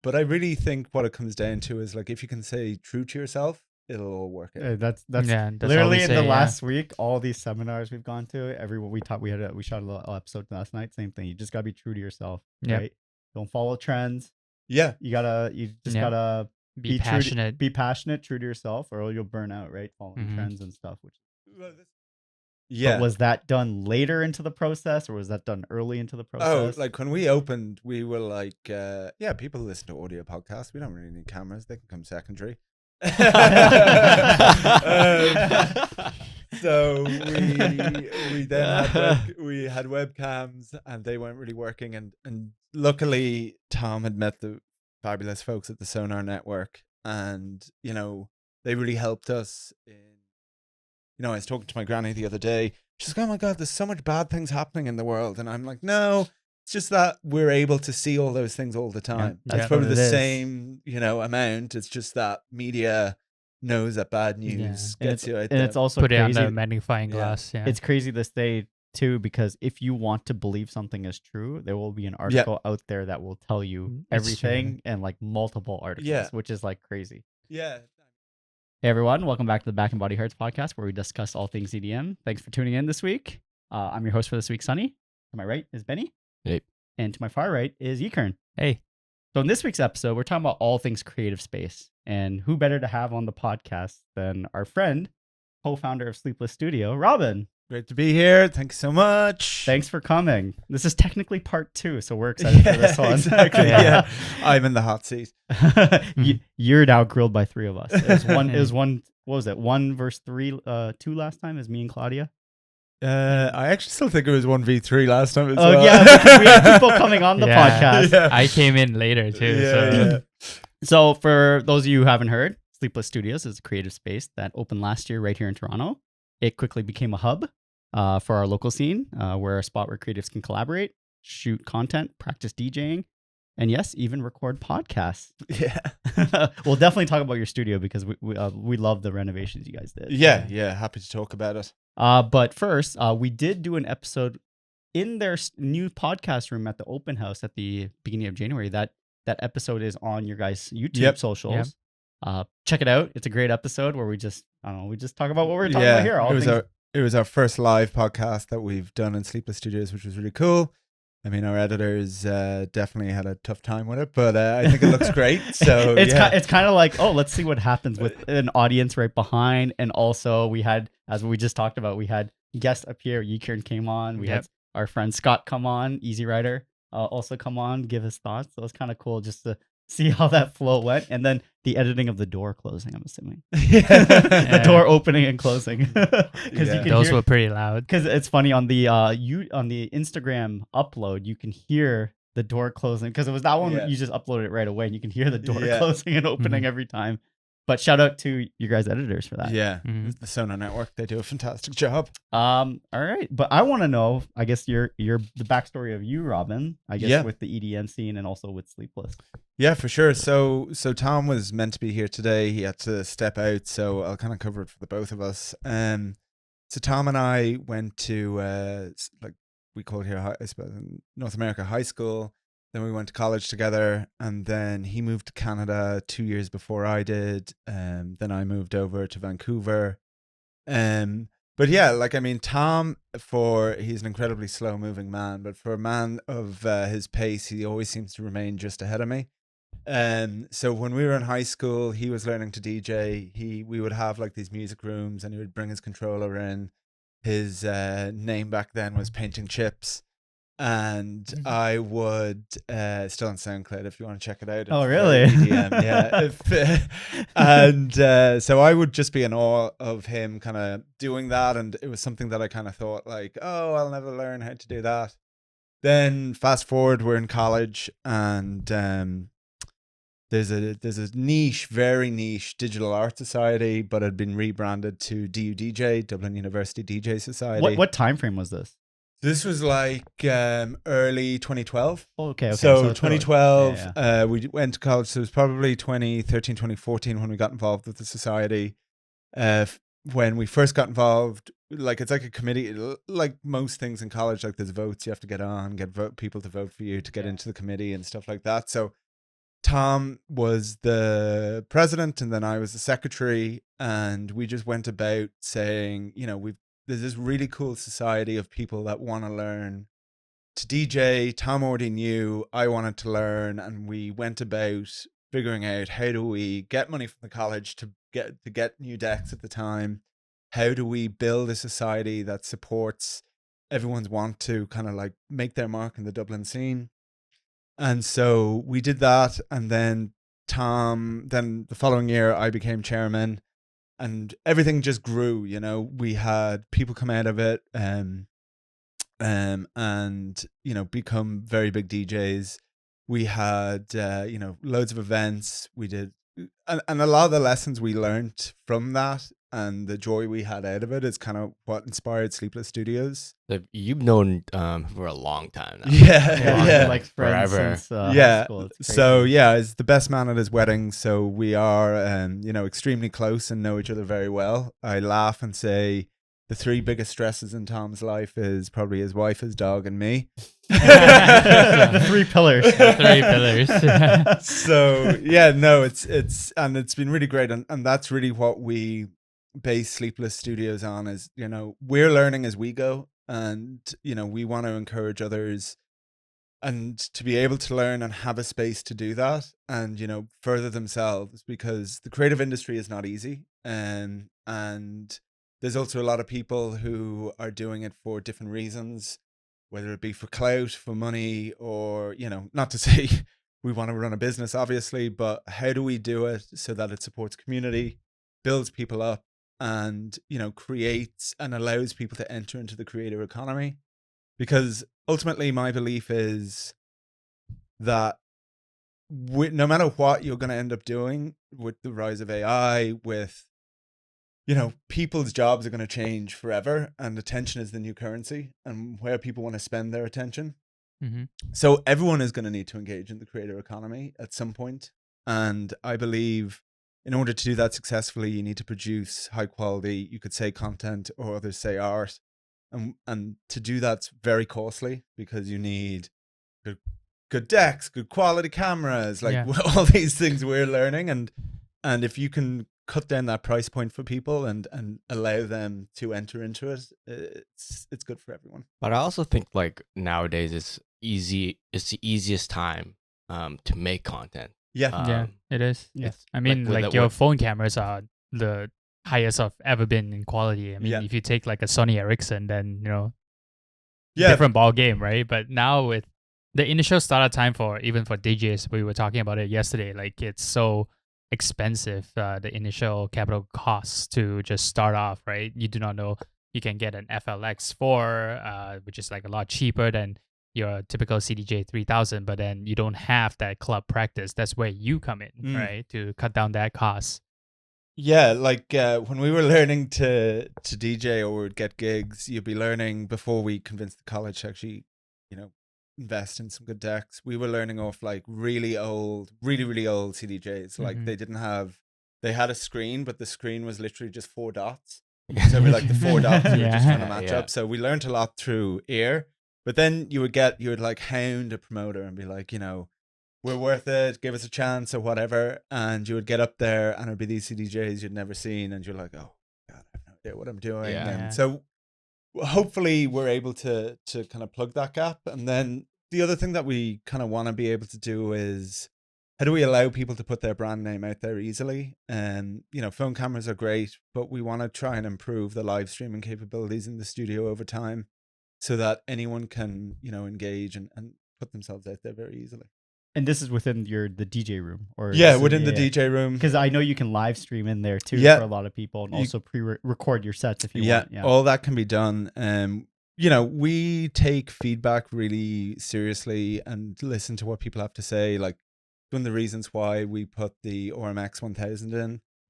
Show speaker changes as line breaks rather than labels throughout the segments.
But I really think what it comes down to is like, if you can say true to yourself, it'll all work out.
That's
that's
literally in the last week. All these seminars we've gone to, everyone we shot a little episode last night. Same thing. You just gotta be true to yourself, right? Don't follow trends.
Yeah,
you just gotta
be passionate.
Be passionate, true to yourself, or you'll burn out, right? Following trends and stuff. But was that done later into the process, or was that done early into the process?
Oh, like when we opened, we were like, people listen to audio podcasts. We don't really need cameras; they can come secondary. So we then had webcams, and they weren't really working. And luckily, Tom had met the fabulous folks at the Sonar Network, and they really helped us in. I was talking to my granny the other day. She's like, "Oh my God, there's so much bad things happening in the world," and I'm like, "No, it's just that we're able to see all those things all the time. That's probably the same, amount. It's just that media knows that bad news gets you out there.
And it's also
put
crazy.
It on the magnifying glass. Yeah.
It's crazy to say too, because if you want to believe something is true, there will be an article out there that will tell you everything, and like multiple articles, which is like crazy.
Yeah.
Hey everyone, welcome back to the BNB Hurts Podcast, where we discuss all things EDM. Thanks for tuning in this week. I'm your host for this week, Sunny. To my right is Benny.
Hey.
And to my far right is Ekern.
Hey.
So in this week's episode, we're talking about all things creative space. And who better to have on the podcast than our friend, co-founder of Sleepless Studio, Robin.
Great to be here. Thanks so much.
Thanks for coming. This is technically part 2, so we're excited for this one.
Exactly. Yeah. I'm in the hot seat.
You're now grilled by 3 of us. It was one. What was it? 1 versus 3, 2 last time is me and Claudia.
I actually still think it was 1v3 last time as
well. Yeah, because we had people coming on the podcast.
Yeah. I came in later too.
So for those of you who haven't heard, Sleepless Studios is a creative space that opened last year right here in Toronto. It quickly became a hub for our local scene, where a spot where creatives can collaborate, shoot content, practice DJing, and yes, even record podcasts.
Yeah.
We'll definitely talk about your studio because we love the renovations you guys did.
Yeah. Happy to talk about it.
But first, we did do an episode in their new podcast room at the open house at the beginning of January. That episode is on your guys' YouTube socials. Yep. Check it out. It's a great episode where we just talk about what we're talking about here.
It was our first live podcast that we've done in Sleepless Studios, which was really cool. I mean, our editors definitely had a tough time with it, but I think it looks great. So
it's kind of like, let's see what happens with an audience right behind. And also we had, as we just talked about, we had guests up here. Yikern came on. We had our friend Scott come on, Easy Rider, also come on, give his thoughts. So it was kind of cool just to see how that flow went. And then the editing of the door closing, I'm assuming. The door opening and closing. Because
those were pretty loud.
Because it's funny on the on the Instagram upload, you can hear the door closing. Because it was that one that you just uploaded it right away, and you can hear the door closing and opening every time. But shout out to you guys editors for that.
Yeah, the Sonar Network, they do a fantastic job.
All right, but I want to know, I guess the backstory of you, Robin. I guess with the EDM scene and also with Sleepless.
Yeah, for sure. So Tom was meant to be here today. He had to step out, so I'll kind of cover it for the both of us. So Tom and I went to like we call it here, I suppose, in North America, high school. Then we went to college together, and then he moved to Canada 2 years before I did. Then I moved over to Vancouver. But yeah, like, I mean, Tom, he's an incredibly slow moving man, but for a man of his pace, he always seems to remain just ahead of me. So when we were in high school, he was learning to DJ. We would have like these music rooms, and he would bring his controller in. His name back then was Painting Chips. And I would still on SoundCloud if you want to check it out.
Oh, really?
EDM, yeah. So I would just be in awe of him kind of doing that, and it was something that I kind of thought like, oh, I'll never learn how to do that. Then fast forward, we're in college, and there's a niche, very niche digital art society, but it had been rebranded to DUDJ, Dublin University DJ Society.
What time frame was this?
This was like early 2012.
Okay.
So 2012, we went to college. So it was probably 2013, 2014 when we got involved with the society. When we first got involved, like it's like a committee, like most things in college, like there's votes you have to get on, get people to vote for you to get into the committee and stuff like that. So Tom was the president and then I was the secretary, and we just went about saying, there's this really cool society of people that want to learn to DJ. Tom already knew, I wanted to learn, and we went about figuring out how do we get money from the college to get new decks at the time. How do we build a society that supports everyone's want to kind of like make their mark in the Dublin scene? And so we did that, and then then the following year I became chairman, and everything just grew. We had people come out of it, and become very big DJs. We had loads of events. We did, and a lot of the lessons we learned from that and the joy we had out of it is kind of what inspired Sleepless Studios.
You've known for a long time now.
Yeah.
Like friends
Forever.
since high school. It's crazy.
So he's the best man at his wedding. So we are, extremely close and know each other very well. I laugh and say the three biggest stresses in Tom's life is probably his wife, his dog, and me.
Three pillars.
Three pillars.
So it's been really great, and that's really what we base Sleepless Studios on is, we're learning as we go, and we want to encourage others and to be able to learn and have a space to do that and further themselves, because the creative industry is not easy, and there's also a lot of people who are doing it for different reasons, whether it be for clout, for money, or not to say we want to run a business obviously, but how do we do it so that it supports community, builds people up, and creates and allows people to enter into the creator economy? Because ultimately my belief is that no matter what you're going to end up doing with the rise of AI, with people's jobs are going to change forever, and attention is the new currency and where people want to spend their attention.
Mm-hmm.
So everyone is going to need to engage in the creator economy at some point, and I believe in order to do that successfully, you need to produce high quality, you could say content, or others say art. And to do that's very costly, because you need good decks, good quality cameras, all these things we're learning. And if you can cut down that price point for people and allow them to enter into it, it's good for everyone.
But I also think nowadays it's the easiest time to make content.
Yeah, it is.
Yes.
I mean, your phone cameras are the highest I've ever been in quality. I mean, if you take a Sony Ericsson, then different ball game, right? But now with the initial startup time for DJs, we were talking about it yesterday. It's so expensive, the initial capital costs to just start off, right? You do not know. You can get an FLX4, which is a lot cheaper than your typical CDJ 3000, but then you don't have that club practice. That's where you come in, right? To cut down that cost.
Yeah, when we were learning to DJ or would get gigs, you'd be learning before we convinced the college to actually, invest in some good decks. We were learning off really old CDJs. They had a screen, but the screen was literally just 4 dots. So we the 4 dots we were just trying to match up. So we learned a lot through ear, but then you would hound a promoter and be we're worth it, give us a chance or whatever. And you would get up there and it'd be these CDJs you'd never seen. And you're oh God, I have no idea what I'm doing.
Yeah.
And so hopefully we're able to kind of plug that gap. And then the other thing that we kind of want to be able to do is, how do we allow people to put their brand name out there easily? And, phone cameras are great, but we want to try and improve the live streaming capabilities in the studio over time so that anyone can, engage and put themselves out there very easily.
And this is within the DJ room, or
within the DJ room,
because I know you can live stream in there too for a lot of people, and also pre-record your sets if you want. Yeah, all
that can be done. We take feedback really seriously and listen to what people have to say. One of the reasons why we put the RMX 1000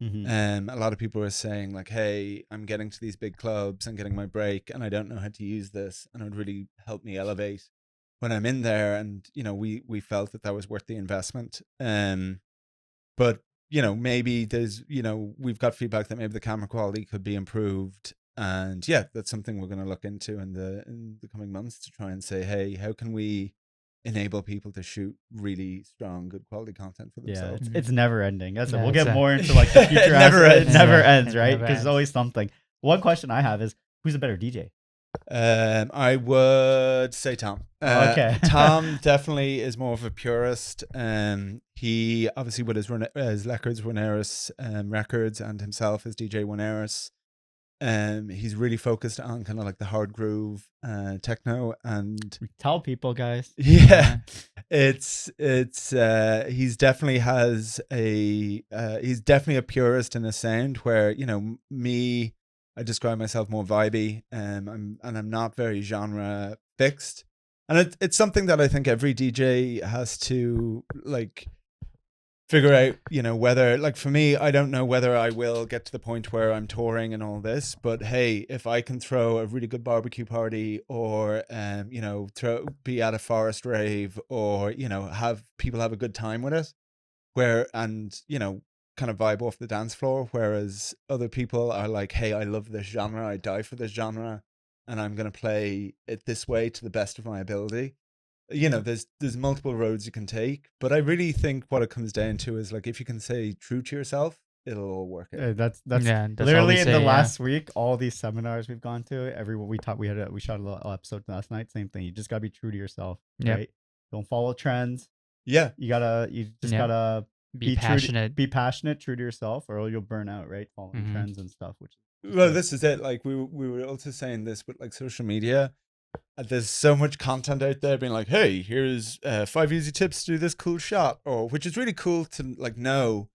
in, a lot of people are saying hey, I'm getting to these big clubs, I'm getting my break, and I don't know how to use this, and it would really help me elevate when I'm in there. And we felt that was worth the investment. But maybe there's we've got feedback that maybe the camera quality could be improved, and that's something we're going to look into in the coming months to try and say, hey, how can we enable people to shoot really strong, good quality content for themselves.
It's never ending. That's it.
Yeah,
We'll get
it's
more into like the future.
It never
aspects.
ends.
It never
Yeah,
ends,
it
right?
never
Because there's
ends.
always something. One question I have is, who's a better DJ?
I would say Tom.
Okay.
Tom definitely is more of a purist. He obviously with his records, Wineris records, and himself as DJ Wineris. He's really focused on kind of like the hard groove, techno, and
Tell people, guys.
yeah, he's definitely has a he's definitely a purist in a sound where, you know, me, I describe myself more vibey, I'm not very genre fixed, and it's something that I think every DJ has to like figure out, you know, whether, like for me, I don't know whether I will get to the point where I'm touring and all this, but hey, if I can throw a really good barbecue party, or you know, be at a forest rave, or, you know, have people have a good time with it, and you know, kind of vibe off the dance floor, whereas other people are like, hey, I love this genre, I die for this genre, and I'm gonna play it this way to the best of my ability. You know, there's multiple roads you can take, but I really think what it comes down to is like, if you can stay true to yourself, it'll all work out.
That's
Yeah, that's all
literally
we
in
say,
the
yeah.
last week. All these seminars we've gone to, everyone we shot a little episode last night. Same thing. You just gotta be true to yourself,
Yep.
right? Don't follow trends.
Yeah,
You just
Yep.
gotta
Be
true to-
passionate.
be passionate, true to yourself, or you'll burn out, right? Following
Mhm.
trends and stuff. Which
well, this is it. Like we were also saying this with like social media. There's so much content out there being like, hey, here's 5 easy tips to do this cool shot, or which is really cool to like know,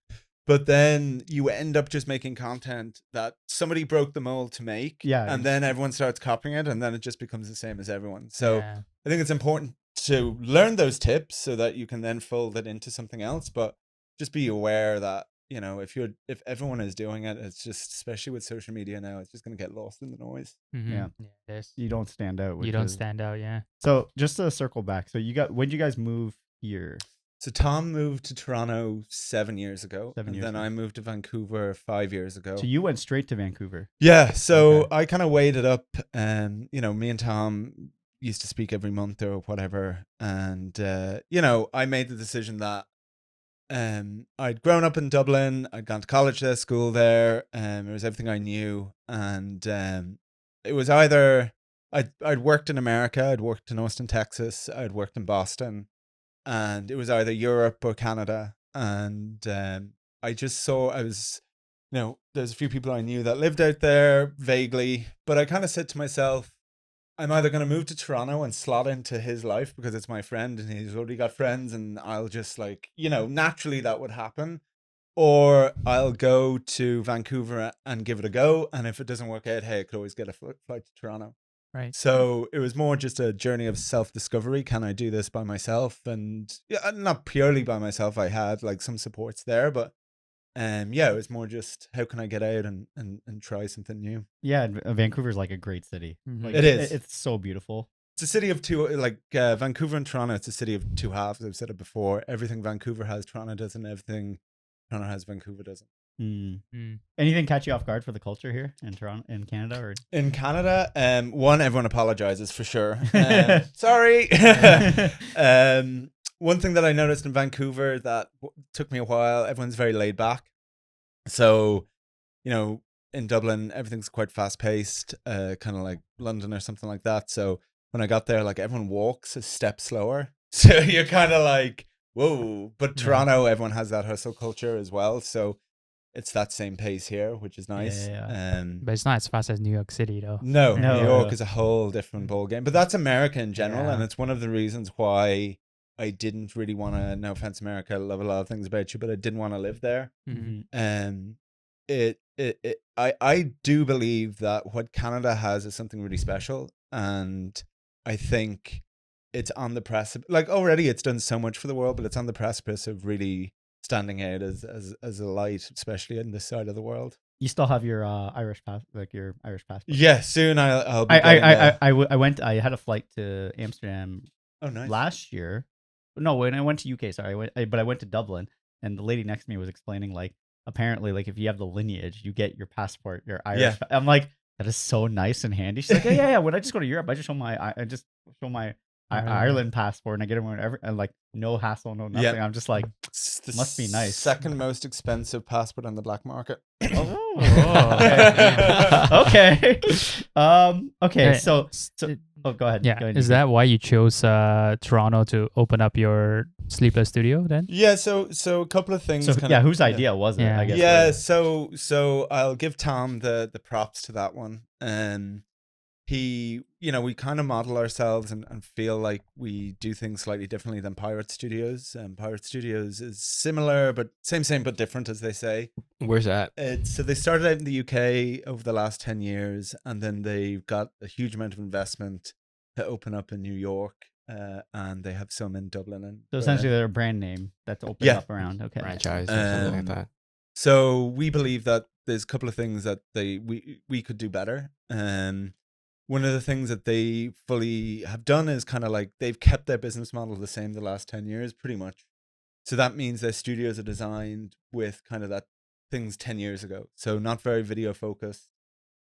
but then you end up just making content that somebody broke the mold to make,
Yeah,
and then everyone starts copying it, and then it just becomes the same as everyone. So
Yeah.
I think it's important to learn those tips so that you can then fold it into something else, but just be aware that, you know, if everyone is doing it, it's just, especially with social media now, it's just going to get lost in the noise.
Mhm.
Yeah.
it is.
you don't stand out.
You
which
don't
is-
stand out, yeah.
So just to circle back, so when did you guys move here?
So Tom moved to Toronto 7 years ago,
7
and
years
then
ago.
I moved to Vancouver 5 years ago.
So you went straight to Vancouver.
Yeah, so
Okay.
I kind of weighed it up, and you know, me and Tom used to speak every month or whatever, and you know, I made the decision that I'd grown up in Dublin, I'd gone to college there, school there, it was everything I knew, and it was either I'd worked in America, I'd worked in Austin, Texas, I'd worked in Boston, and it was either Europe or Canada, and I just saw, I was, you know, there's a few people I knew that lived out there vaguely, but I kind of said to myself, I'm either going to move to Toronto and slot into his life because it's my friend and he's already got friends, and I'll just like, you know, naturally that would happen, or I'll go to Vancouver and give it a go, and if it doesn't work out, hey, I could always get a flight to Toronto.
Right.
So it was more just a journey of self-discovery. Can I do this by myself? And yeah, not purely by myself. I had like some supports there, but yeah, it was more just how can I get out and try something new.
Yeah, Vancouver's like a great city.
Mhm.
Like,
It is.
It's so beautiful.
It's a city of two, like Vancouver and Toronto. It's a city of two halves. I've said it before. Everything Vancouver has, Toronto doesn't. Everything Toronto has, Vancouver doesn't.
Mm.
Anything catch you off guard for the culture here in Toronto, in Canada, or?
In Canada, one, everyone apologizes for sure. Sorry. One thing that I noticed in Vancouver that took me a while, everyone's very laid back. So, you know, in Dublin, everything's quite fast paced, kind of like London or something like that. So when I got there, like everyone walks a step slower. So you're kind of like, whoa. But Toronto, everyone has that hustle culture as well. So it's that same pace here, which is nice.
Yeah.
But it's not as fast as New York City, though.
No,
No.
New York is a whole different ballgame. But that's America in general,
Yeah.
and it's one of the reasons why I didn't really want to. No offense, America, I love a lot of things about you, but I didn't want to live there.
Mhm.
I do believe that what Canada has is something really special, and I think it's on the precipice. Like already, it's done so much for the world, but it's on the precipice of really standing out as a light, especially in this side of the world.
You still have your Irish passport.
Yeah, soon I'll be getting
I went. I had a flight to Amsterdam
oh, nice.
last year. No, when I went to UK, sorry, but I went to Dublin, and the lady next to me was explaining like apparently like if you have the lineage, you get your passport, your Irish.
Yeah.
I'm like, that is so nice and handy. She's like, yeah. When I just go to Europe, I just show my Ireland passport, and I get it whenever, and like no hassle, no nothing. I'm just like, must be nice.
Second most expensive passport on the black market.
Okay. Okay. So go ahead.
Yeah.
Go ahead,
Is that why you chose Toronto to open up your Sleepless Studio then?
Yeah. So a couple of things.
So whose idea was it?
Yeah.
I guess.
Yeah. So I'll give Tom the props to that one. He, we kind of model ourselves and feel like we do things slightly differently than Pirate Studios. Pirate Studios is similar, but same, but different, as they say.
Where's that?
So they started out in the UK over the last 10 years, and then they've got a huge amount of investment to open up in New York, and they have some in Dublin. And
So essentially they're a brand name that's opened up around. Okay.
Franchise or something like that.
So we believe that there's a couple of things that we could do better. One of the things that they fully have done is kind of like they've kept their business model the same the last 10 years, pretty much. So that means their studios are designed with kind of that things 10 years ago. So not very video focused.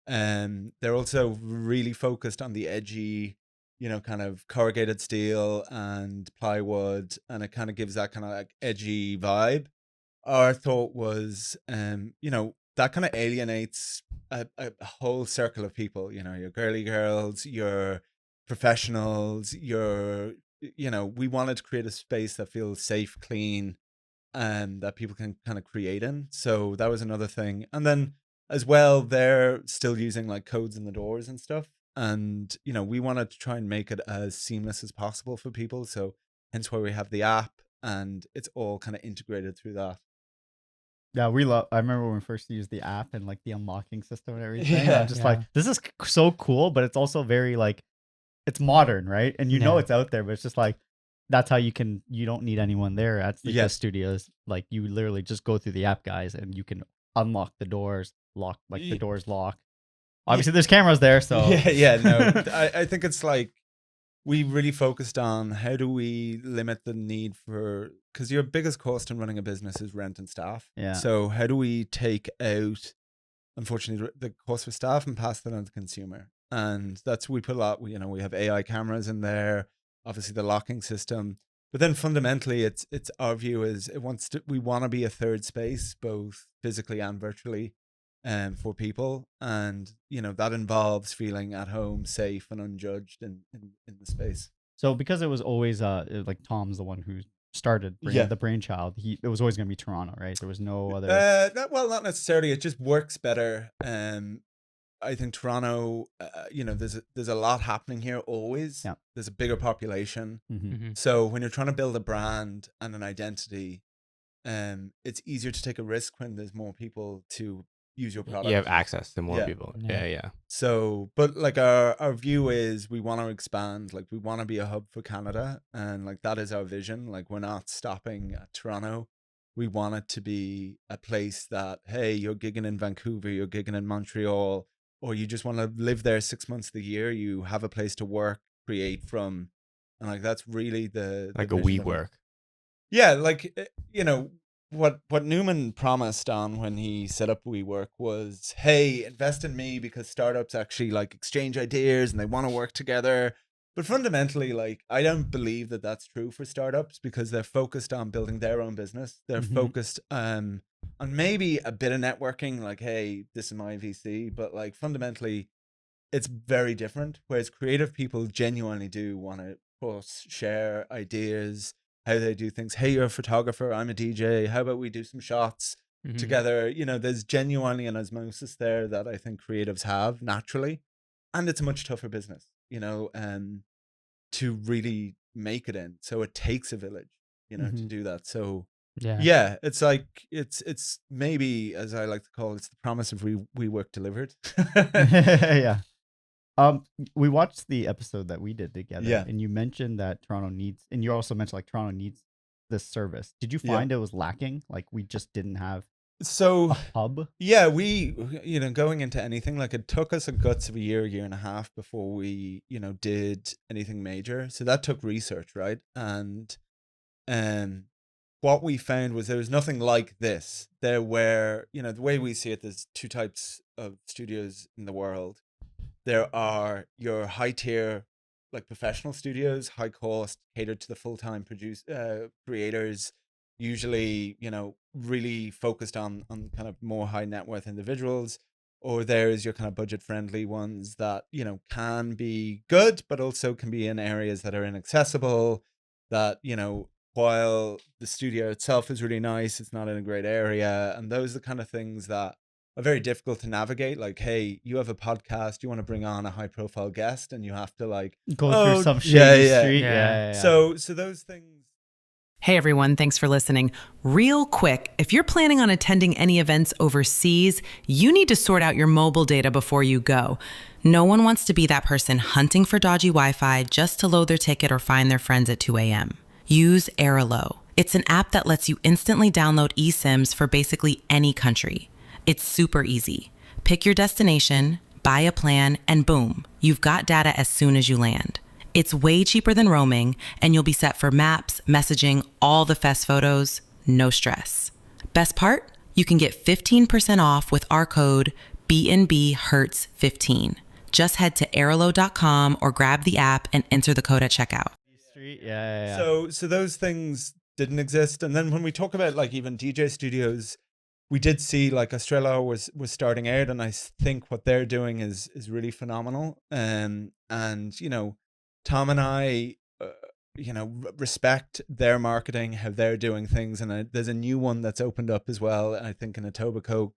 They're also really focused on the edgy, kind of corrugated steel and plywood. And it kind of gives that kind of like edgy vibe. Our thought was, that kind of alienates a whole circle of people, your girly girls, your professionals, we wanted to create a space that feels safe, clean, and that people can kind of create in. So that was another thing. And then as well, they're still using like codes in the doors and stuff. And, we wanted to try and make it as seamless as possible for people. So hence why we have the app, and it's all kind of integrated through that.
Yeah, I remember when we first used the app and like the unlocking system and everything. I'm just like, this is so cool, but it's also very like, it's modern, right? And it's out there, but it's just like, that's how you don't need anyone there at the studios. Like you literally just go through the app, guys, and you can unlock the doors, the doors lock. Obviously there's cameras there, so.
No, I think it's like, we really focused on how do we limit the need because your biggest cost in running a business is rent and staff.
Yeah.
So how do we take out, unfortunately, the cost for staff and pass that on to the consumer? And we put a lot, we have AI cameras in there, obviously the locking system, but then fundamentally it's our view is we want to be a third space, both physically and virtually. For people, and that involves feeling at home, safe, and unjudged in the space.
So because it was always like Tom's the one who started the brainchild, it was always going to be Toronto, right? There was no other.
Not necessarily. It just works better. I think Toronto, there's a lot happening here always.
Yeah.
There's a bigger population, so when you're trying to build a brand and an identity, it's easier to take a risk when there's more people to use your product.
You have access to more people. Yeah.
So, but like our view is we want to expand, like we want to be a hub for Canada, and like that is our vision. Like we're not stopping at Toronto. We want it to be a place that, hey, you're gigging in Vancouver, you're gigging in Montreal, or you just want to live there 6 months of the year. You have a place to work, create from, and like that's really the
like a WeWork.
Yeah, like What Newman promised on when he set up WeWork was, hey, invest in me because startups actually like exchange ideas and they want to work together. But fundamentally, like, I don't believe that that's true for startups because they're focused on building their own business. They're focused on maybe a bit of networking, like, hey, this is my VC. But like fundamentally, it's very different. Whereas creative people genuinely do want to share ideas, how they do things. Hey, you're a photographer, I'm a DJ. How about we do some shots together? There's genuinely an osmosis there that I think creatives have naturally. And it's a much tougher business, to really make it in. So it takes a village, to do that. So yeah, it's like, it's maybe, as I like to call it, it's the promise of WeWork delivered.
Yeah. We watched the episode that we did together, and you mentioned that Toronto needs, and you also mentioned like Toronto needs this service. Did you find it was lacking? Like we just didn't have a hub?
Yeah, we, going into anything, like it took us a guts of a year and a half before we, did anything major. So that took research, right? And what we found was there was nothing like this. There were, the way we see it, there's two types of studios in the world. There are your high tier, like professional studios, high cost, catered to the full-time creators, usually, you know, really focused on kind of more high net worth individuals. Or there's your kind of budget friendly ones that, you know, can be good, but also can be in areas that are inaccessible, that, you know, while the studio itself is really nice, it's not in a great area. And those are the kind of things that are very difficult to navigate. Like, hey, you have a podcast, you want to bring on a high profile guest, and you have to like
go through some shady street.
Yeah.
So those things.
Hey everyone, thanks for listening. Real quick, if you're planning on attending any events overseas, you need to sort out your mobile data before you go. No one wants to be that person hunting for dodgy Wi-Fi just to load their ticket or find their friends at 2 a.m. Use Airalo. It's an app that lets you instantly download eSIMs for basically any country. It's super easy. Pick your destination, buy a plan, and boom, you've got data as soon as you land. It's way cheaper than roaming, and you'll be set for maps, messaging, all the fest photos, no stress. Best part? You can get 15% off with our code BNB Hurts 15. Just head to airalo.com or grab the app and enter the code at checkout.
Yeah.
So those things didn't exist. And then when we talk about like even DJ studios, we did see like Australia was starting out, and I think what they're doing is really phenomenal. And you know, Tom and I, you know, respect their marketing, how they're doing things. And there's a new one that's opened up as well, I think, in Etobicoke.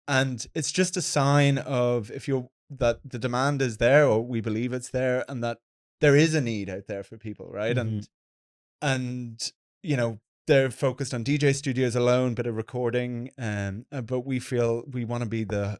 And it's just a sign of that the demand is there, or we believe it's there, and that there is a need out there for people, right?
Mm-hmm.
And you know, they're focused on DJ studios alone, bit of recording, but we feel we want to be the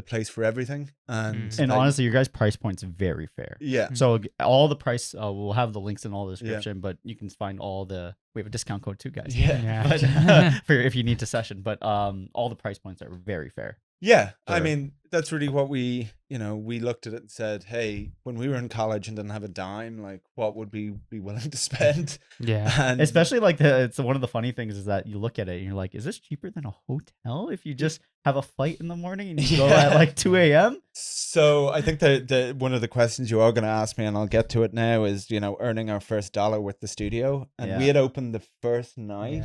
place for everything. And
honestly, your guys' price point's very fair.
Yeah.
So all the price, we'll have the links in all the description, but you can find we have a discount code too, guys.
Yeah.
But, for if you need to session, but all the price points are very fair.
Yeah, I mean, that's really what we looked at it and said, hey, when we were in college and didn't have a dime, like, what would we be willing to spend?
Yeah.
And
especially like it's one of the funny things is that you look at it and you're like, is this cheaper than a hotel if you just have a flight in the morning and you go at like 2 a.m.?
So I think that one of the questions you are going to ask me, and I'll get to it now, is, you know, earning our first dollar with the studio. And we had opened the first night,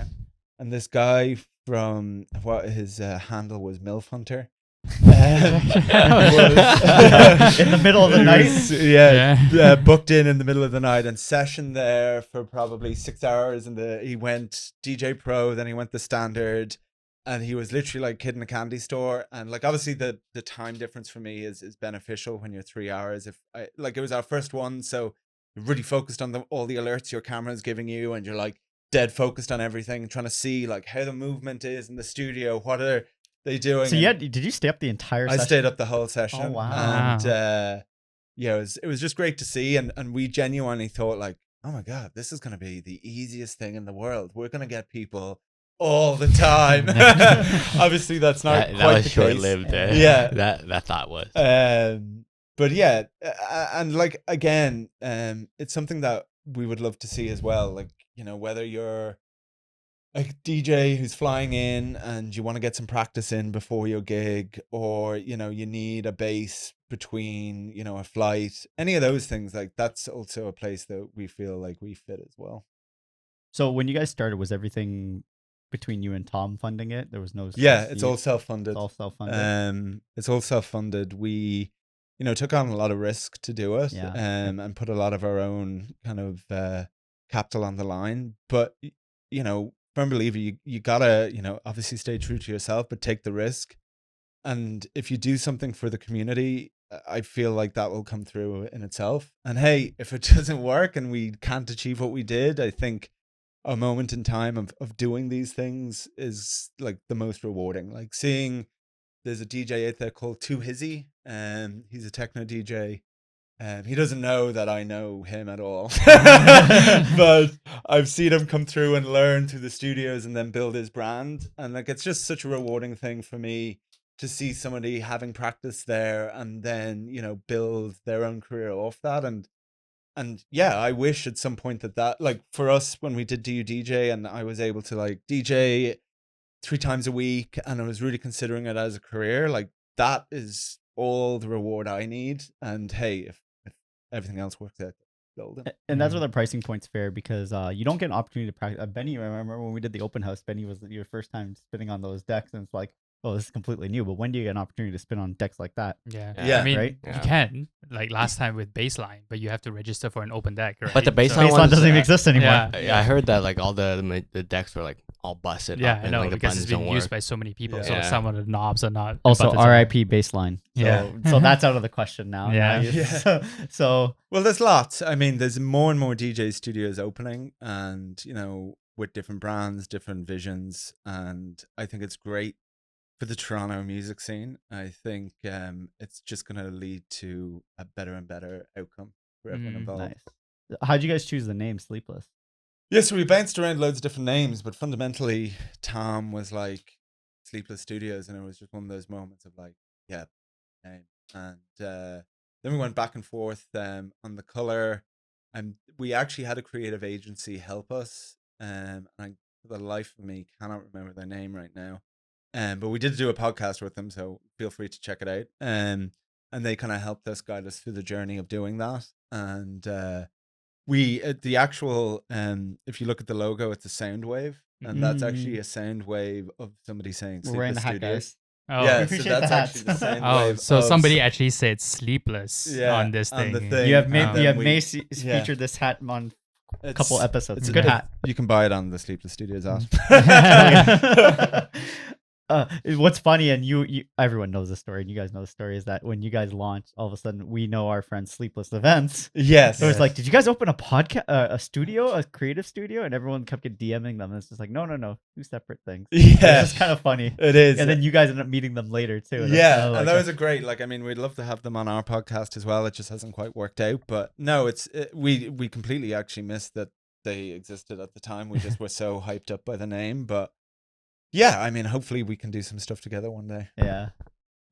and this guy from what his handle was, MILF Hunter.
In the middle of the night,
booked in the middle of the night and sessioned there for probably 6 hours. And he went DJ Pro, then he went the standard, and he was literally like kid in a candy store. And like, obviously the time difference for me is beneficial when you're 3 hours. It was our first one, so you're really focused on all the alerts your camera is giving you, and you're like dead focused on everything, trying to see like how the movement is in the studio, what are they doing.
So did you stay up the entire session?
I stayed up the whole session.
Oh, wow.
And it was just great to see, and we genuinely thought like, oh my God, this is going to be the easiest thing in the world. We're going to get people all the time. Obviously that's not
that
quite
was
the
short-lived.
case. Yeah.
That thought was.
But yeah, and like, again, it's something that we would love to see as well. Like, you know, whether you're a DJ who's flying in and you want to get some practice in before your gig, or, you know, you need a base between, you know, a flight, any of those things, like that's also a place that we feel like we fit as well.
So when you guys started, was everything between you and Tom funding it? There was no...
It's all self-funded.
It's all self-funded.
It's all self-funded. We, you know, took on a lot of risk to do it, and put a lot of our own kind of capital on the line. But, you know, firm believer, you gotta, you know, obviously stay true to yourself, but take the risk. And if you do something for the community, I feel like that will come through in itself. And hey, if it doesn't work and we can't achieve what we did, I think a moment in time of doing these things is like the most rewarding. Like seeing there's a DJ out there called Too Hizzy, and he's a techno DJ. He doesn't know that I know him at all, but I've seen him come through and learn through the studios and then build his brand. And like, it's just such a rewarding thing for me to see somebody having practice there and then, you know, build their own career off that. And yeah, I wish at some point that like for us, when we did Do DJ and I was able to like DJ 3 times a week and I was really considering it as a career, like that is all the reward I need. And hey, if everything else works out golden.
And that's where the pricing point's fair, because you don't get an opportunity to practice. Benny, I remember when we did the open house, Benny was your first time spinning on those decks, and it's like, oh, this is completely new. But when do you get an opportunity to spin on decks like that?
Yeah.
Yeah.
I mean,
Right?
you can, like last time with baseline, but you have to register for an open deck, right?
But the baseline
Baseline doesn't even exist anymore.
Yeah.
I heard that like all the decks were like all busted
Yeah,
up,
I
and
know,
like the
because
buttons
it's
don't
been
work.
used by so many people, so
Yeah.
some of the knobs are not.
Also,
buttons are not-
RIP baseline. So,
Yeah.
so that's out of the question now.
Yeah.
Now you-
Yeah.
So
Well, there's lots. I mean, there's more and more DJ studios opening, and with different brands, different visions, and I think it's great for the Toronto music scene. I think it's just going to lead to a better and better outcome for everyone involved.
nice. How'd you guys choose the name Sleepless?
Yeah, so we bounced around loads of different names, but fundamentally, Tom was like Sleepless Studios, and it was just one of those moments of like, yeah, name. And then we went back and forth on the color, and we actually had a creative agency help us. And for the life of me, cannot remember their name right now. But we did do a podcast with them, so feel free to check it out. And they kind of helped us, guide us through the journey of doing that. And the actual if you look at the logo, it's a sound wave, and that's actually a sound wave of somebody saying
We're wearing the
Sleepless
hat,
Studios.
guys.
Oh,
Yeah, so
appreciate
that's
the
actually the
hats.
sound
Oh,
wave.
so
of
somebody actually said sleepless
Yeah,
on this
on
thing.
the thing.
You have
And then we-
Mace
yeah.
featured this hat on a
It's-
couple episodes.
It's
It's a good hat.
You can buy it on the Sleepless Studios app.
What's funny, and you everyone knows the story, and you guys know the story, is that when you guys launched, all of a sudden we know our friend Sleepless Events.
Yes.
So it's like, did you guys open a podcast, a studio, a creative studio? And everyone kept DMing them. And it's just like, no, two separate things.
Yeah.
It's just kind of funny.
It is.
And then you guys end up meeting them later too. And
Yeah,
it's kinda
and
like
those are great. Like, I mean, we'd love to have them on our podcast as well. It just hasn't quite worked out. But no, we completely actually missed that they existed at the time. We just were so hyped up by the name. But yeah, I mean, hopefully we can do some stuff together one day.
yeah,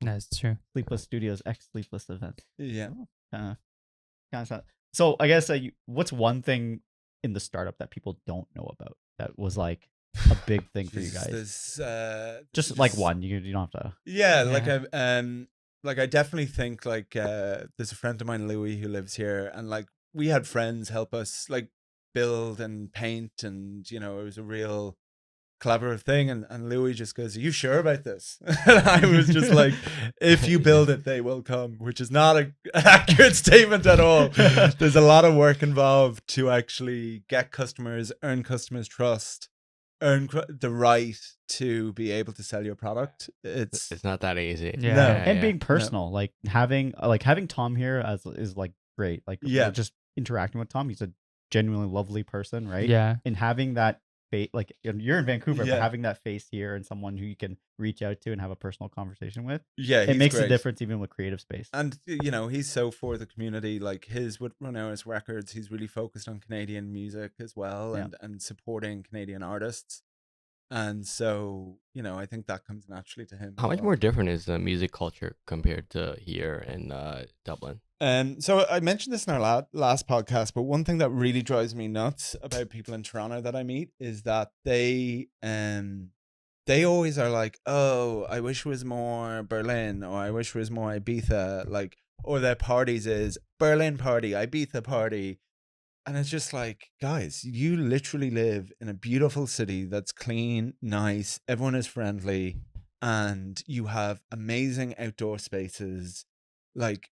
That's true.
Sleepless Studios, ex Sleepless Events.
Yeah.
Kind of. So I guess what's one thing in the startup that people don't know about that was like a big thing for you guys? Just like one. You don't have to.
Yeah,
Yeah.
like I definitely think like there's a friend of mine, Louis, who lives here, and like we had friends help us like build and paint, and it was a real collaborative thing. And Louis just goes, "Are you sure about this?" And I was just like, "If you build it, they will come," which is not an accurate statement at all. There's a lot of work involved to actually get customers, earn customers' trust, earn the right to be able to sell your product.
It's not that easy.
Yeah.
No.
And being personal, like having Tom here is like great. Like just interacting with Tom, he's a genuinely lovely person, right?
Yeah.
And having that face, like you're in Vancouver,
Yeah.
but having that face here and someone who you can reach out to and have a personal conversation with,
Yeah,
it makes
great.
a difference even with creative space.
And he's so for the community. Like with Run Hours Records, he's really focused on Canadian music as well, and supporting Canadian artists. And so I think that comes naturally to him.
How much more different is the music culture compared to here in Dublin?
So I mentioned this in our last podcast, but one thing that really drives me nuts about people in Toronto that I meet is that they always are like, "Oh, I wish it was more Berlin," or "I wish it was more Ibiza," like, or their parties is Berlin party, Ibiza party. And it's just like, guys, you literally live in a beautiful city that's clean, nice, everyone is friendly, and you have amazing outdoor spaces. Like,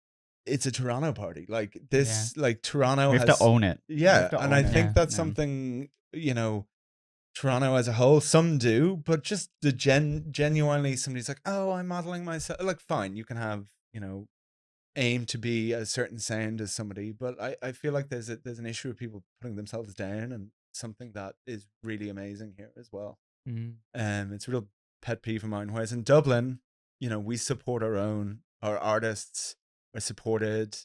it's a Toronto party. Like this, like Toronto
We have
has
to own it.
Yeah, and I think
Yeah.
that's
Yeah.
something, Toronto as a whole, some do, but just the genuinely somebody's like, "Oh, I'm modeling myself." Like, fine, you can have, aim to be a certain sound as somebody, but I feel like there's an issue of people putting themselves down, and something that is really amazing here as well.
Mhm.
It's a real pet peeve of mine. Whereas in Dublin, we support our artists are supported,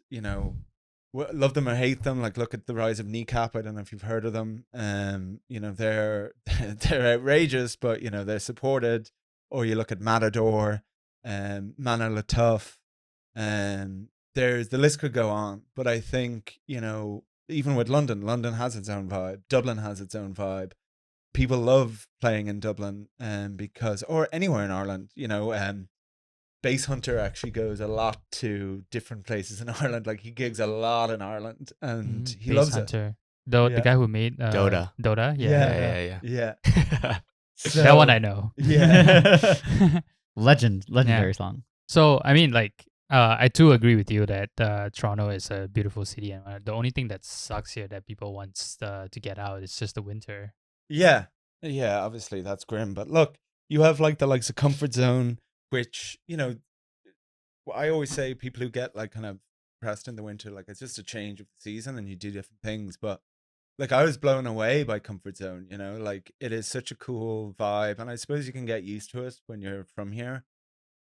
love them or hate them. Like, look at the rise of Kneecap. I don't know if you've heard of them. They're they're outrageous, but they're supported. Or you look at Matador, Mana Latouf. The list could go on, but I think even with London has its own vibe. Dublin has its own vibe. People love playing in Dublin, because, or anywhere in Ireland. Bass Hunter actually goes a lot to different places in Ireland. Like he gigs a lot in Ireland, and he
Bass
loves
Hunter. The guy who made
Dota.
Dota,
Yeah. So,
that one I know.
Yeah.
Legendary song.
So I mean, like, I too agree with you that Toronto is a beautiful city, and the only thing that sucks here that people want to get out is just the winter.
Yeah. Obviously that's grim, but look, you have like the likes of Comfort Zone, which I always say people who get like kind of depressed in the winter, like it's just a change of the season, and you do different things. But like I was blown away by Comfort Zone. Like it is such a cool vibe, and I suppose you can get used to it when you're from here.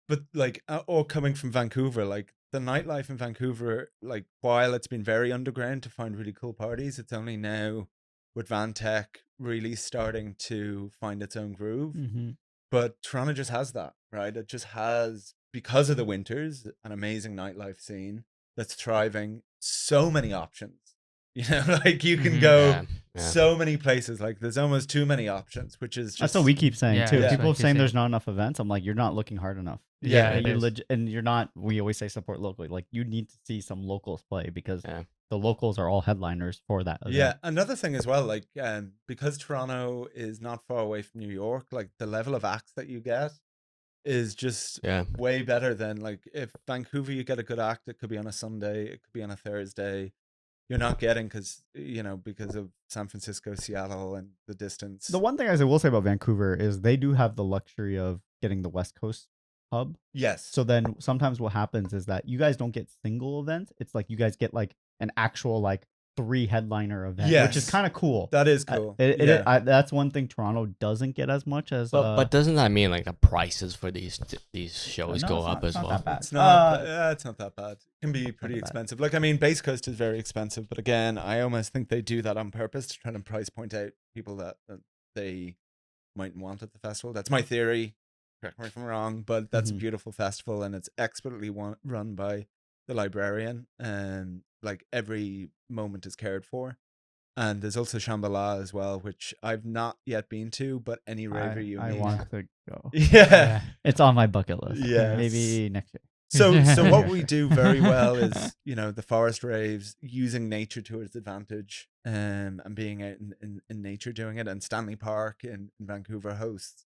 But like, or coming from Vancouver, like the nightlife in Vancouver, like while it's been very underground to find really cool parties, it's only now with Vantech really starting to find its own groove.
Mm-hmm.
But Toronto just has that, right? It just has, because of the winters, an amazing nightlife scene that's thriving. So many options. Like you can go so many places. Like there's almost too many options, which is just...
That's what we keep saying too.
Yeah.
People saying there's not enough events. I'm like, you're not looking hard enough.
Yeah,
and you're not. We always say support locally. Like you need to see some locals play because the locals are all headliners for that event.
Yeah, another thing as well, like because Toronto is not far away from New York, like the level of acts that you get is just way better than like if Vancouver you get a good act, it could be on a Sunday, it could be on a Thursday. You're not getting because of San Francisco, Seattle, and the distance.
The one thing I will say about Vancouver is they do have the luxury of getting the West Coast hub.
Yes.
So then sometimes what happens is that you guys don't get single events. It's like you guys get like an actual like 3 headliner event, which is kind of cool.
That is cool.
That's one thing Toronto doesn't get as much as.
But doesn't that mean like the prices for these shows go up as well?
It's not that bad. It can be pretty expensive. Like I mean, Base Coast is very expensive, but again, I almost think they do that on purpose to try and price point out people that they mightn't want at the festival. That's my theory. Correct me if I'm wrong, but that's a beautiful festival, and it's expertly run by the librarian, and like every moment is cared for. And there's also Shambhala as well, which I've not yet been to, but any raver
I want to go.
Yeah,
it's on my bucket list.
Yeah,
maybe next year.
So what we do very well is the forest raves, using nature to its advantage, and being out in nature doing it. And Stanley Park in Vancouver hosts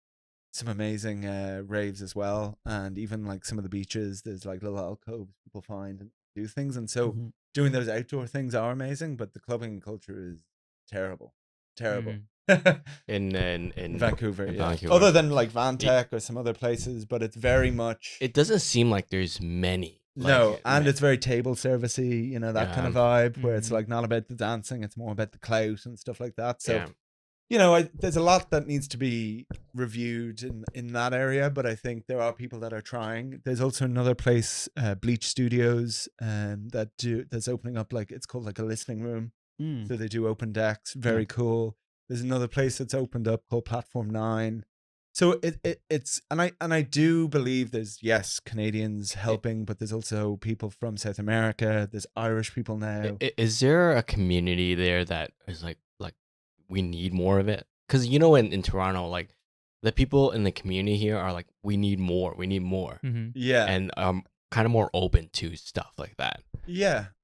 some amazing raves as well, and even like some of the beaches, there's like little alcoves people find and do things. And so doing those outdoor things are amazing, but the clubbing culture is terrible in Vancouver, Vancouver. Other than like Vantech or some other places, but it's very much,
it doesn't seem like there's many.
It's very table servicey, that kind of vibe where it's like not about the dancing, it's more about the clout and stuff like that. So there's a lot that needs to be reviewed in that area, but I think there are people that are trying. There's also another place, Bleach Studios, that's opening up, like it's called like a listening room. So they do open decks, very cool. There's another place that's opened up called Platform 9. So it's and I do believe there's Canadians helping, but there's also people from South America. There's Irish people now.
Is there a community there that is like we need more of it? Because in Toronto, like the people in the community here are like, we need more. And kind of more open to stuff like that.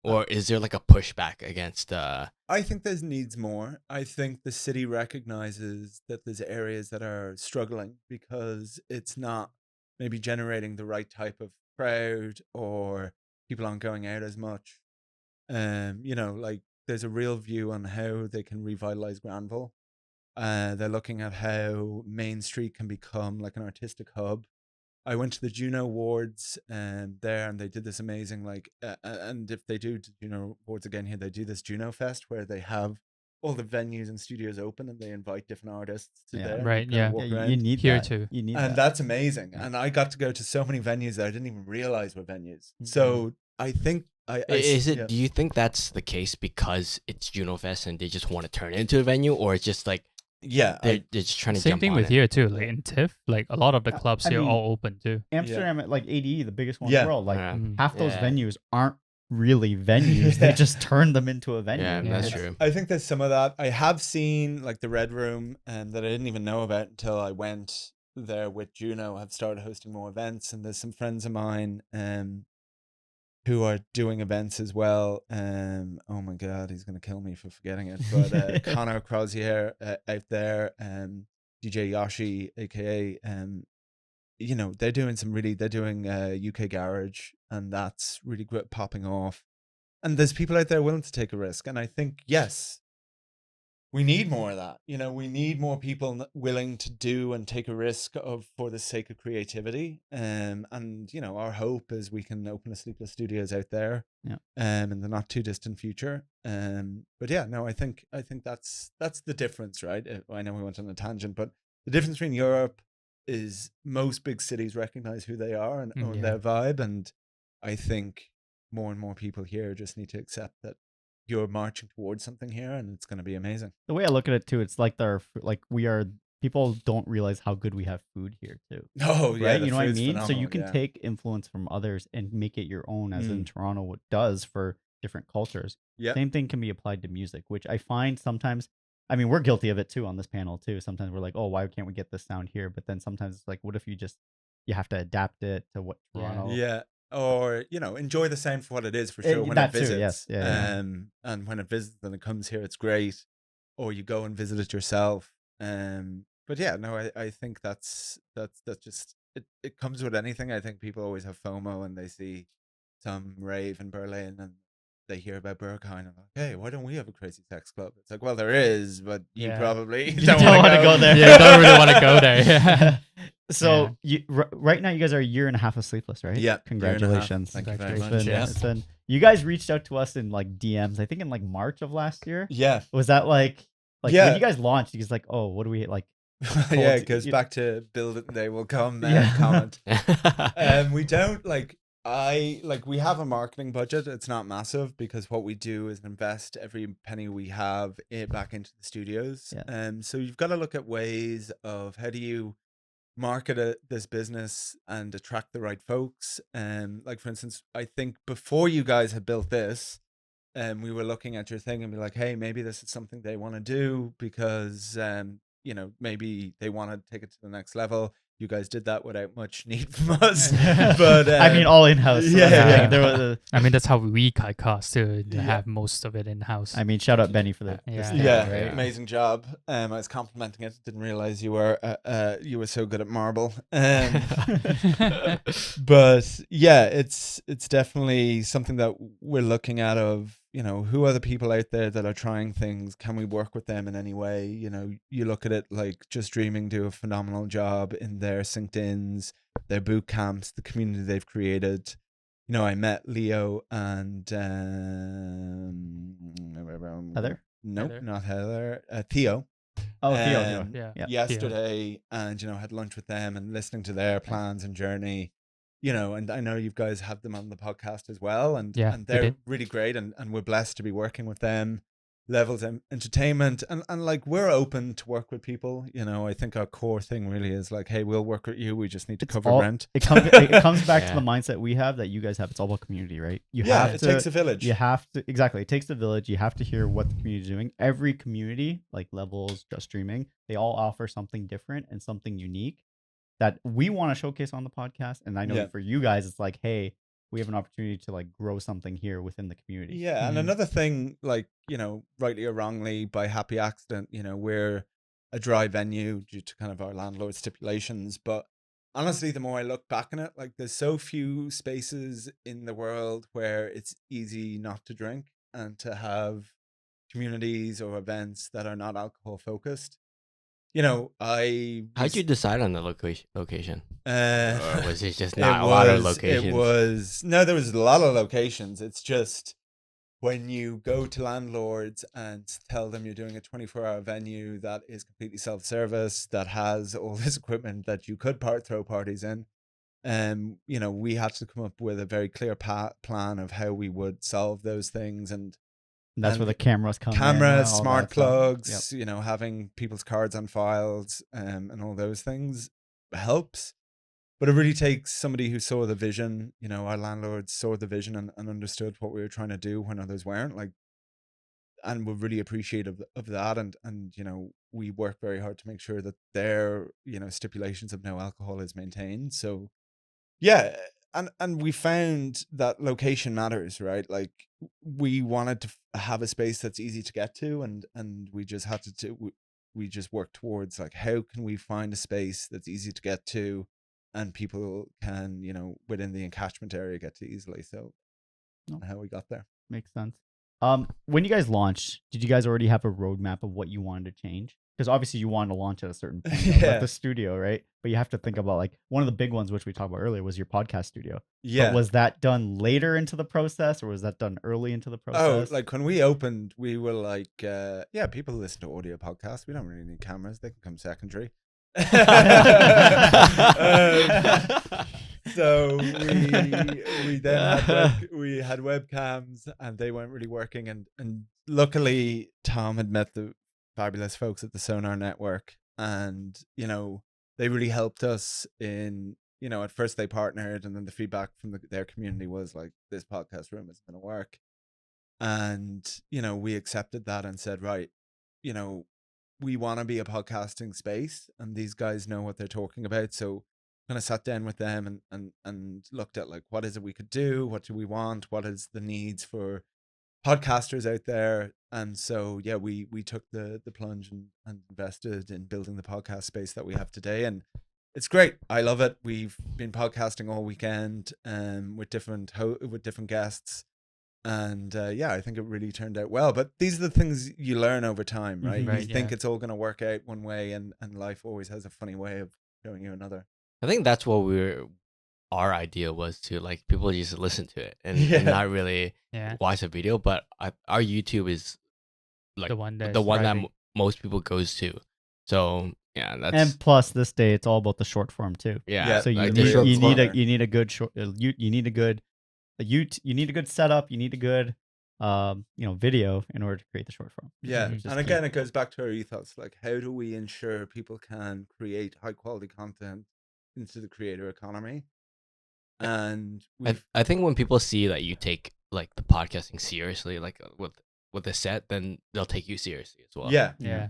Or is there like a pushback against
I think there needs more. I think the city recognizes that there's areas that are struggling because it's not maybe generating the right type of crowd, or people aren't going out as much. Like there's a real view on how they can revitalize Granville. They're looking at how Main Street can become like an artistic hub. I went to the Juno Awards there, and they did this amazing and if they do Juno Awards again here, they do this Juno Fest where they have all the venues and studios open, and they invite different artists to there.
Right,
you need
here
that.
too.
You need
and that's amazing. And I got to go to so many venues that I didn't even realize were venues. So I think
do you think that's the case because it's Juno Fest and they just want to turn it into a venue, or it's just like they're just trying to
same
jump
thing
on
with
it?
here too, like in TIFF, like a lot of the clubs here are all open too.
Amsterdam, like ADE, the biggest one in the world, like half those venues aren't really venues. They just turn them into a venue.
Yeah, that's true.
I think there's some of that. I have seen like the Red Room that I didn't even know about until I went. there with Juno have started hosting more events, and there's some friends of mine who are doing events as well. Oh my God, he's going to kill me for forgetting it. But Connor Crozier out there, DJ Yoshi, aka, you know, they're doing UK Garage, and that's really great, popping off. And there's people out there willing to take a risk. And I think, yes, we need more of that. You know, we need more people willing to do and take a risk for the sake of creativity. And, you know, our hope is we can open a Sleepless Studios out there in the not too distant future. But yeah, no, I think that's the difference, right? I know we went on a tangent, but the difference between Europe is most big cities recognize who they are and own their vibe. And I think more and more people here just need to accept that you're marching towards something here, and it's going to be amazing.
The way I look at it too, it's like people don't realize how good we have food here too.
Oh yeah,
right? You know what I mean? So you can take influence from others and make it your own, as in Toronto does for different cultures. Yeah. Same thing can be applied to music, which I find sometimes. I mean, we're guilty of it too on this panel too. Sometimes we're like, oh, why can't we get this sound here? But then sometimes it's like, what if you have to adapt it to what Toronto?
Yeah. Or, you know, enjoy the sound for what it is, for sure, when it visits.
Too, yes.
And when it visits and it comes here, it's great. Or you go and visit it yourself. But yeah, no, I think that's just, it comes with anything. I think people always have FOMO and they see some rave in Berlin and they hear about Berghain and like, hey, why don't we have a crazy sex club? It's like, well, there is, but you probably don't want to go there.
Yeah, you don't really want to go there. Yeah.
So right now you guys are a year and a half of Sleepless, right?
Yeah.
Congratulations.
Thank you very much.
You guys reached out to us in like DMs, I think in like March of last year.
Yeah.
Was that like when you guys launched, you guys like, oh, what do we like?
Yeah, it goes back to build it and they will come comment. We don't we have a marketing budget. It's not massive because what we do is invest every penny we have back into the studios. Yeah. So you've got to look at ways of how do you market this business and attract the right folks. Like for instance, I think before you guys had built this, we were looking at your thing and be like, hey, maybe this is something they want to do because you know, maybe they want to take it to the next level. You guys did that without much need from us, but
I mean, all in house. So
I mean, that's how we cut costs to have most of it in house.
I mean, shout out Benny for that.
Right? Amazing job. I was complimenting it. Didn't realize you were so good at marble. But yeah, it's definitely something that we're looking at. Of, you know, who are the people out there that are trying things? Can we work with them in any way? You know, you look at it like Just Dreaming do a phenomenal job in their synced-ins, their boot camps, the community they've created. You know, I met Leo and
Heather?
Nope, not Heather. Theo.
Oh, Theo.
Yesterday, Theo. And, you know, had lunch with them and listening to their plans and journey. You know, and I know you guys have them on the podcast as well, and they're really great, and we're blessed to be working with them. Levels Entertainment, and like, we're open to work with people. You know, I think our core thing really is like, hey, we'll work with you. We just need to cover rent.
It comes back to the mindset we have that you guys have. It's all about community, right?
It takes a village.
You have to It takes a village. You have to hear what the community is doing. Every community, like Levels, Just Dreaming, they all offer something different and something unique that we want to showcase on the podcast. And I know for you guys, it's like, hey, we have an opportunity to like grow something here within the community.
Yeah. And another thing, like, you know, rightly or wrongly, by happy accident, you know, we're a dry venue due to kind of our landlord stipulations. But honestly, the more I look back on it, like, there's so few spaces in the world where it's easy not to drink and to have communities or events that are not alcohol focused. You know, how'd
you decide on the location? Or was it just not a lot of locations?
There was a lot of locations. It's just when you go to landlords and tell them you're doing a 24-hour venue that is completely self-service, that has all this equipment that you could throw parties in. You know, we had to come up with a very clear plan of how we would solve those things, and
that's where the cameras come in.
Cameras, smart plugs, you know, having people's cards on files, and all those things helps. But it really takes somebody who saw the vision. You know, our landlords saw the vision and understood what we were trying to do when others weren't. Like, and we're really appreciative of that. And, we work very hard to make sure that their, stipulations of no alcohol is maintained. So yeah. And we found that location matters, right? Like we wanted to have a space that's easy to get to, and we just had to we just worked towards like, how can we find a space that's easy to get to and people can, within the encatchment area get to easily. So how we got there.
Makes sense. When you guys launched, did you guys already have a roadmap of what you wanted to change? Because obviously you wanted to launch at a certain point, like the studio, right? But you have to think about like one of the big ones, which we talked about earlier, was your podcast studio. Yeah. But was that done later into the process, or was that done early into the process?
Oh, like when we opened, we were like, people listen to audio podcasts. We don't really need cameras. They can come secondary. So we then had webcams, and they weren't really working. And luckily, Tom had met the fabulous folks at the Sonar Network, and they really helped us in, at first they partnered, and then the feedback from their community was like, this podcast room isn't going to work. And we accepted that and said, right, we want to be a podcasting space, and these guys know what they're talking about. So kind of sat down with them and looked at like, what is it we could do? What do we want? What is the needs for podcasters out there? And so we took the plunge and invested in building the podcast space that we have today, and it's great. I love it. We've been podcasting all weekend with different guests, and I think it really turned out well. But these are the things you learn over time, right? You think it's all going to work out one way, and life always has a funny way of showing you another.
I think that's what our idea was, to like people just listen to it and not really watch the video. But our YouTube is like the one that most people goes to. So that's,
and plus this day it's all about the short form too. So you need a good short. You need a good setup. You need a good video in order to create the short form.
And again, it goes back to our ethos. Like, how do we ensure people can create high quality content into the creator economy? And
I think when people see that you take like the podcasting seriously, like with the set, then they'll take you seriously as well.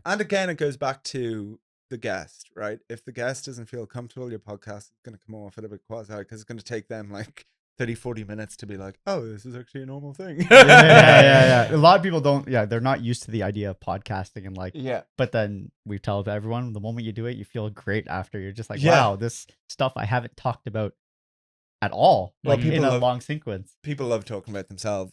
And again, it goes back to the guest, right? If the guest doesn't feel comfortable, your podcast is going to come off a little bit quasi, because it's going to take them like 30-40 minutes to be like, oh, this is actually a normal thing.
A lot of people don't, they're not used to the idea of podcasting, and like, but then we tell everyone, the moment you do it, you feel great after. You're just like, wow, this stuff I haven't talked about at all, like in a long sequence.
People love talking about themselves.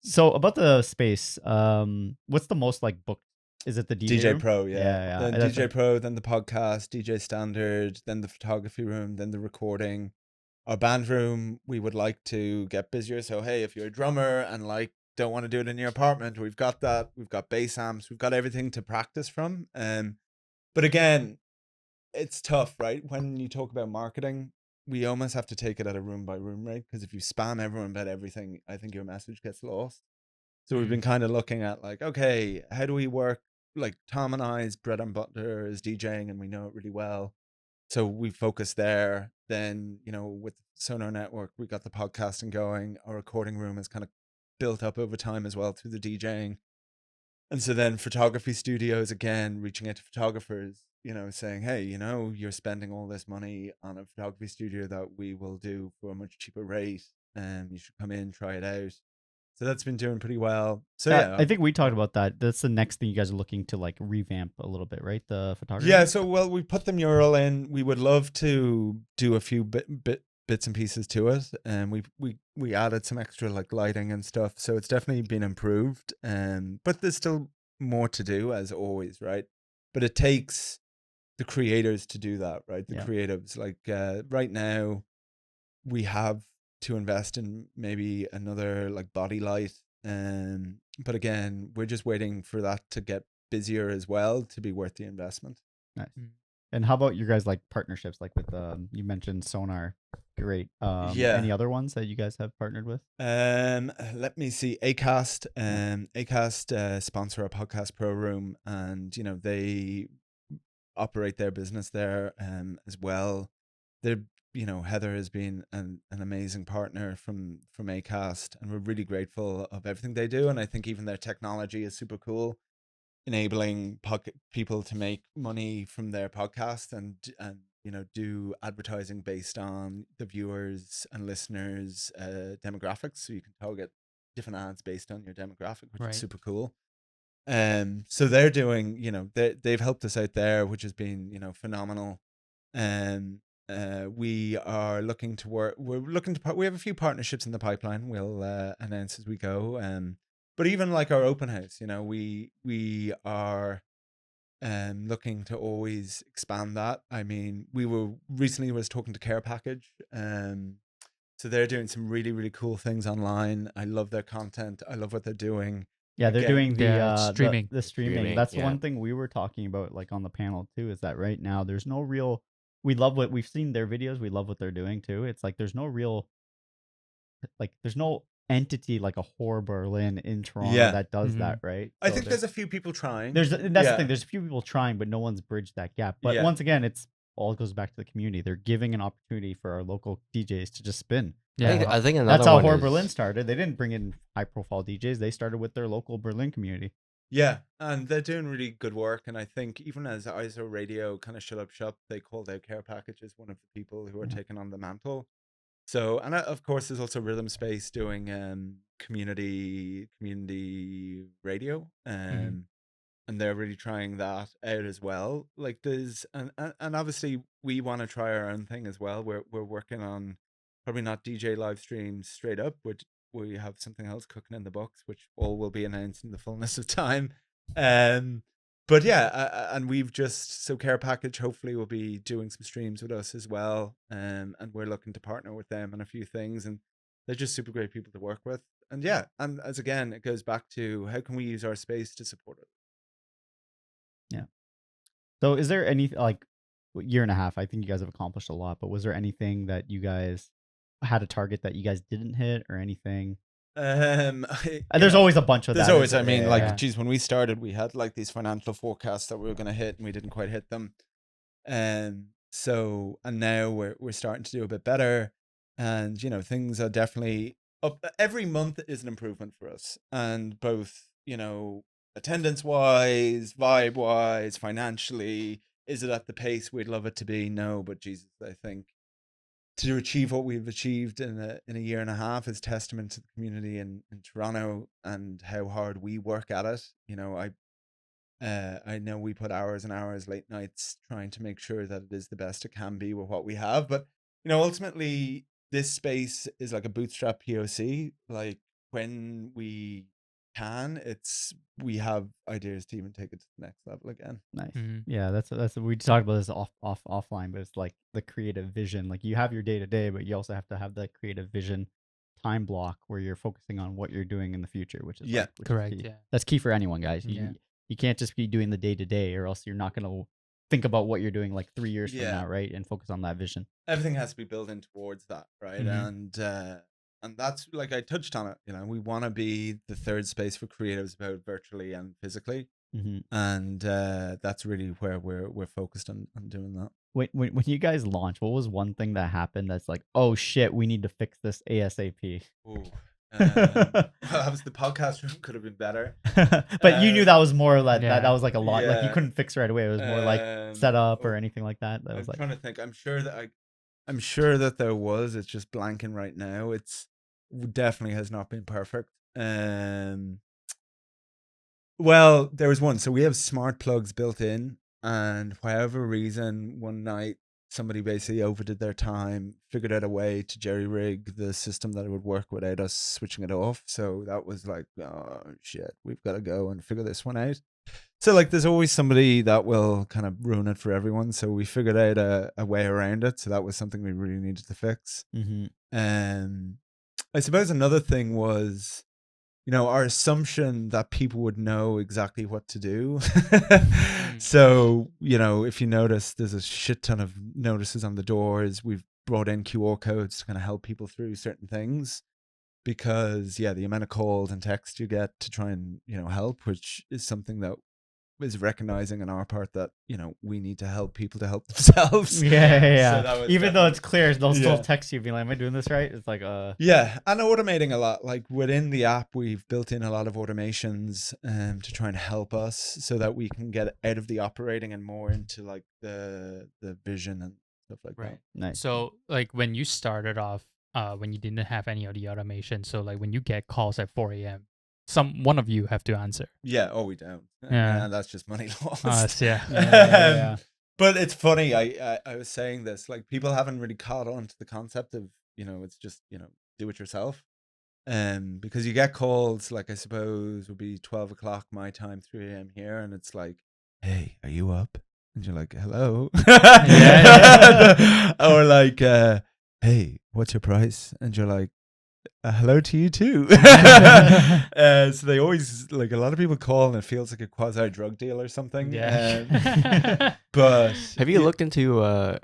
So about the space, what's the most like booked? Is it the DJ room?
Pro? Then DJ Pro, then the podcast, DJ Standard, then the photography room, then the recording. Our band room, we would like to get busier. So hey, if you're a drummer and like don't want to do it in your apartment, we've got that. We've got bass amps. We've got everything to practice from. But again, it's tough, right? When you talk about marketing, we almost have to take it at a room by room rate, because if you spam everyone about everything, I think your message gets lost. So we've been kind of looking at like, okay, how do we work? Like Tom and I's bread and butter is DJing, and we know it really well. So we focus there. Then, with Sonar Network, we got the podcasting going. Our recording room is kind of built up over time as well through the DJing. And so then photography studios, again, reaching out to photographers, saying, hey, you're spending all this money on a photography studio that we will do for a much cheaper rate, and you should come in, try it out. So that's been doing pretty well. So
I think we talked about that. That's the next thing you guys are looking to like revamp a little bit, right? The photography.
Yeah. So we put the mural in. We would love to do a few bits and pieces to it, and we added some extra like lighting and stuff. So it's definitely been improved. But there's still more to do, as always, right? But it takes the creators to do that, right? The creatives. Like right now, we have to invest in maybe another like body light, but again, we're just waiting for that to get busier as well to be worth the investment.
Nice. And how about your guys like partnerships, like with you mentioned Sonar, great. Any other ones that you guys have partnered with?
Let me see. Acast sponsor our podcast pro room, and they operate their business there as well. They're Heather has been an amazing partner from Acast, and we're really grateful of everything they do. And I think even their technology is super cool, enabling people to make money from their podcast and do advertising based on the viewers and listeners demographics, so you can target different ads based on your demographic, which is super cool. So they're doing, they've helped us out there, which has been phenomenal. We are looking to work. We have a few partnerships in the pipeline. We'll announce as we go. But even like our open house, we are looking to always expand that. I mean, we were recently talking to Care Package. So they're doing some really, really cool things online. I love their content. I love what they're doing.
Yeah, they're doing the
streaming.
The streaming. That's one thing we were talking about, like on the panel too, is that right now there's no real. We love what we've seen their videos. We love what they're doing too. It's like there's no real, like there's no entity like a Horror Berlin in Toronto that does that, right?
I think there's a few people trying.
That's the thing. There's a few people trying, but no one's bridged that gap. But once again, it's all goes back to the community. They're giving an opportunity for our local DJs to just spin.
Yeah, I think
that's how Horror Berlin started. They didn't bring in high-profile DJs. They started with their local Berlin community.
Yeah, and they're doing really good work. And I think even as ISO Radio kind of shut up shop, they called out Care Package as one of the people who are taking on the mantle. So, and of course, there's also Rhythm Space doing community radio, and they're really trying that out as well. Like there's and obviously we want to try our own thing as well. We're working on probably not DJ live streams straight up, but we have something else cooking in the books, which all will be announced in the fullness of time. But yeah, and we've so Care Package hopefully will be doing some streams with us as well, and we're looking to partner with them on a few things, and they're just super great people to work with. And yeah, and as again, it goes back to how can we use our space to support it.
Yeah. So is there any, like, year and a half, I think you guys have accomplished a lot, but was there anything that you guys had a target that you guys didn't hit or anything? There's always a bunch of that.
There's always, I mean, geez, when we started, we had like these financial forecasts that we were going to hit and we didn't quite hit them. And now we're starting to do a bit better, and things are definitely up. Every month is an improvement for us, and both, attendance wise, vibe wise, financially. Is it at the pace we'd love it to be? No, but Jesus, I think to achieve what we've achieved in a year and a half is testament to the community in Toronto and how hard we work at it. I know we put hours and hours, late nights, trying to make sure that it is the best it can be with what we have. But ultimately, this space is like a bootstrap POC. Like when we can, we have ideas to even take it to the next level again.
Nice. Yeah, that's we talked about this offline, but it's like the creative vision. Like you have your day to day, but you also have to have that creative vision time block where you're focusing on what you're doing in the future, which is
correct.
Is that's key for anyone, guys. You can't just be doing the day to day, or else you're not going to think about what you're doing like 3 years from now, right? And focus on that vision.
Everything has to be built in towards that, right? And that's, like I touched on it, we want to be the third space for creatives, both virtually and physically. And that's really where we're focused on doing that.
When you guys launch, what was one thing that happened that's like, oh shit, we need to fix this ASAP?
Obviously the podcast room could have been better.
But you knew that was more like that was like a lot. Like you couldn't fix right away. It was more like set up or anything like that.
I'm trying to think. I'm sure that there was. It's just blanking right now. It's definitely has not been perfect. Well, there was one. So we have smart plugs built in, and for whatever reason, one night somebody basically overdid their time, figured out a way to jerry-rig the system that it would work without us switching it off. So that was like, oh shit, we've got to go and figure this one out. So like there's always somebody that will kind of ruin it for everyone. So we figured out a way around it. So that was something we really needed to fix. I suppose another thing was, our assumption that people would know exactly what to do. So, if you notice, there's a shit ton of notices on the doors. We've brought in QR codes to kind of help people through certain things because, the amount of calls and text you get to try and, help, which is something that is recognizing on our part that, you know, we need to help people to help themselves.
Yeah. So even though it's clear, they'll still text you being like, am I doing this right? It's like,
yeah. And automating a lot. Like within the app, we've built in a lot of automations to try and help us so that we can get out of the operating and more into like the vision and stuff like that.
Nice.
So like when you started off, when you didn't have any of the automation, so like when you get calls at 4 a.m., one of you have to answer.
Yeah. Oh, we don't.
Yeah.
And that's just money lost.
Yeah.
But it's funny. I was saying this, like people haven't really caught on to the concept of, you know, it's just, you know, do it yourself. Because you get calls, like I suppose would be 12 o'clock my time, 3 a.m. here. And it's like, hey, are you up? And you're like, hello. Or like, hey, what's your price? And you're like, hello to you too. So they always, like, a lot of people call and it feels like a quasi drug deal or something.
Yeah.
But
have you looked into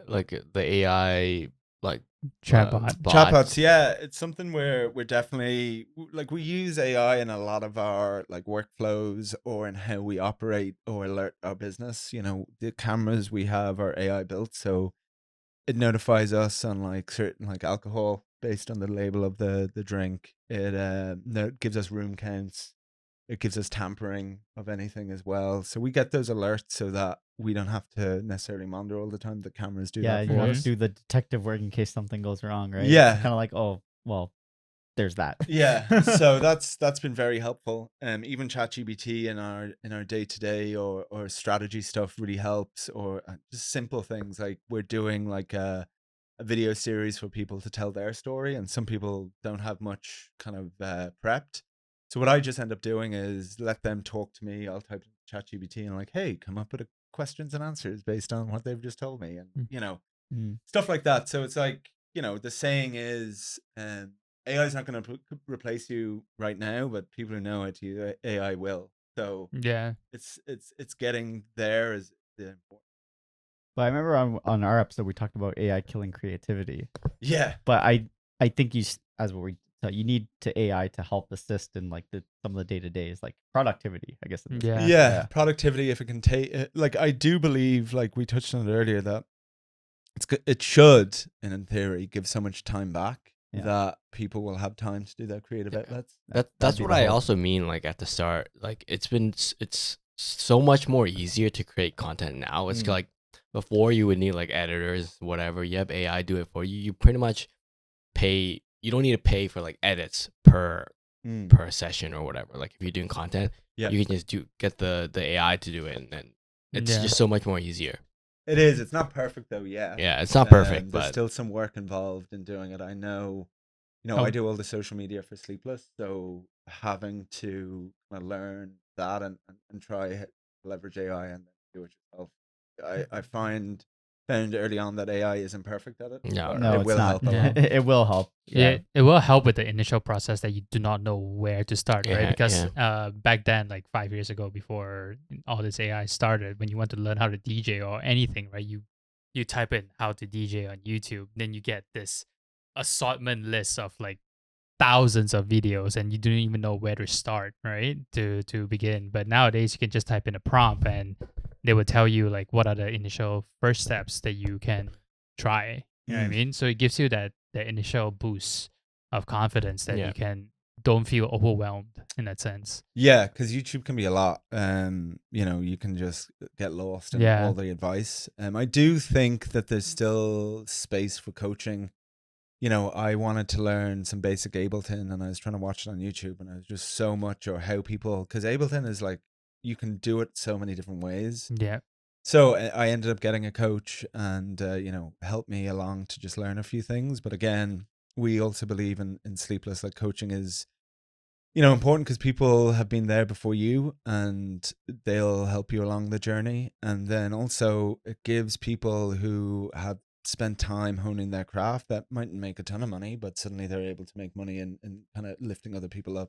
like the AI like
chatbots? Yeah, it's something where we're definitely like, we use AI in a lot of our like workflows or in how we operate or alert our business. You know, the cameras we have are AI built, so it notifies us on like certain like alcohol based on the label of the drink. It gives us room counts. It gives us tampering of anything as well. So we get those alerts so that we don't have to necessarily monitor all the time. The cameras do that for
you have
us.
to do the detective work in case something goes wrong, right?
Yeah.
Kind of like, oh, well, there's that.
Yeah. So that's been very helpful. Even ChatGPT in our day-to-day or strategy stuff really helps, or just simple things like we're doing like a video series for people to tell their story, and some people don't have much kind of prepped. So what I just end up doing is let them talk to me. I'll type ChatGPT and I'm like, hey, come up with questions and answers based on what they've just told me, and you know, stuff like that. So it's like, you know, the saying is, AI is not going to replace you right now, but people who know it, AI will. So
yeah,
it's getting there is the important.
But I remember on our episode we talked about AI killing creativity.
Yeah.
But I think you need to AI to help assist in like some of the day-to-days, like productivity, I guess.
Yeah, productivity, if it can take, like I do believe, like we touched on it earlier, that it should, in theory, give so much time back that people will have time to do their creative outlets.
That's what I also mean, like at the start. Like it's so much more easier to create content now. It's like before you would need like editors, whatever. You have AI do it for you. You pretty much pay. You don't need to pay for like edits per session or whatever. Like if you're doing content, you can just get the AI to do it, and then it's just so much more easier.
It is. It's not perfect though. Yeah,
it's not perfect,
there's
but
still some work involved in doing it. I know. You know, I do all the social media for Sleepless, so having to learn that and try to leverage AI and do it yourself. I found early on that AI isn't perfect at it.
No,
it will help.
It will help.
Yeah, it will help with the initial process that you do not know where to start, right? Because back then, like 5 years ago, before all this AI started, when you want to learn how to DJ or anything, right? You type in how to DJ on YouTube, then you get this assortment list of like thousands of videos, and you don't even know where to start, right? To begin. But nowadays, you can just type in a prompt, and they will tell you like what are the initial first steps that you can try. You know what I mean? So it gives you that initial boost of confidence that you don't feel overwhelmed in that sense.
Yeah, because YouTube can be a lot. You know, you can just get lost in all the advice. I do think that there's still space for coaching. You know, I wanted to learn some basic Ableton, and I was trying to watch it on YouTube, and I was just so much, or how people, because Ableton is like, you can do it so many different ways.
Yeah.
So I ended up getting a coach and, you know, helped me along to just learn a few things. But again, we also believe in Sleepless, like coaching is, you know, important because people have been there before you and they'll help you along the journey. And then also it gives people who have spent time honing their craft that mightn't make a ton of money, but suddenly they're able to make money and kind of lifting other people up.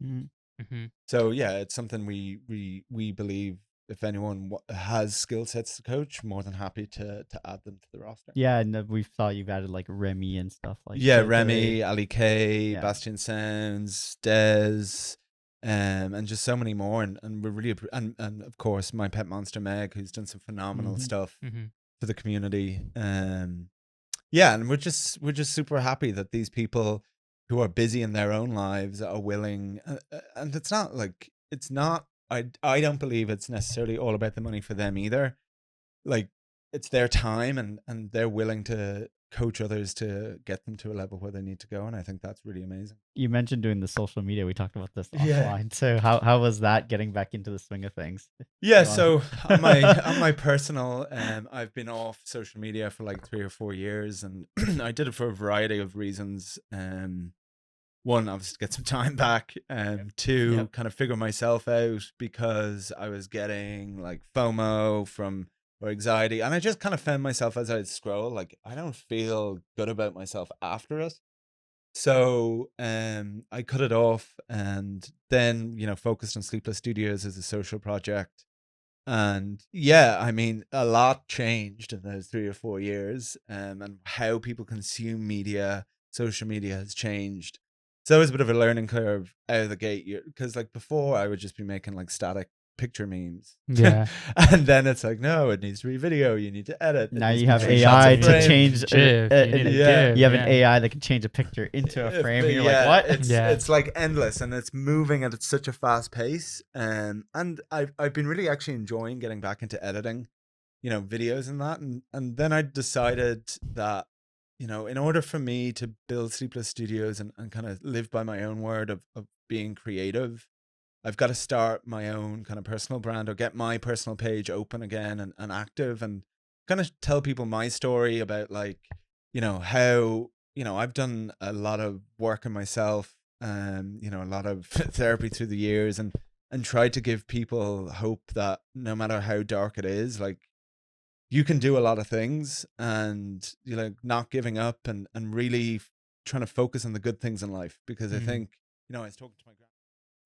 So yeah, it's something we believe if anyone has skill sets to coach, more than happy to add them to the roster.
Yeah, and we saw you've added like Remy and stuff like
Remy, Ali K, Bastian Sounds, Dez, and just so many more. And we're really, and of course, my pet monster, Meg, who's done some phenomenal stuff for the community. Yeah, and we're just super happy that these people who are busy in their own lives are willing, and it's not, I don't believe it's necessarily all about the money for them either. Like, it's their time, and they're willing to coach others to get them to a level where they need to go, and I think that's really amazing.
You mentioned doing the social media. We talked about this offline. So how was that getting back into the swing of things?
Yeah, so on my personal, I've been off social media for like 3 or 4 years, and I did it for a variety of reasons. One, obviously, to get some time back, two, kind of figure myself out, because I was getting like FOMO or anxiety, and I just kind of found myself, as I'd scroll, like, I don't feel good about myself after it. So I cut it off, and then focused on Sleepless Studios as a social project. And yeah, I mean, a lot changed in those 3 or 4 years, and how people consume media, social media has changed. So it was a bit of a learning curve out of the gate, because like before I would just be making like static picture memes.
Yeah.
And then it's like, no, it needs to be video. You need to edit.
Now you have AI to change. You have an AI that can change a picture into a frame. And you're like, what?
It's like endless, and it's moving at such a fast pace. And I've been really actually enjoying getting back into editing, videos and that. And then I decided that, in order for me to build Sleepless Studios and kind of live by my own word of being creative, I've got to start my own kind of personal brand, or get my personal page open again and active, and kind of tell people my story about, like, how, I've done a lot of work on myself, a lot of therapy through the years, and tried to give people hope that no matter how dark it is, like, you can do a lot of things, and not giving up, and really trying to focus on the good things in life, because I think, I was talking to my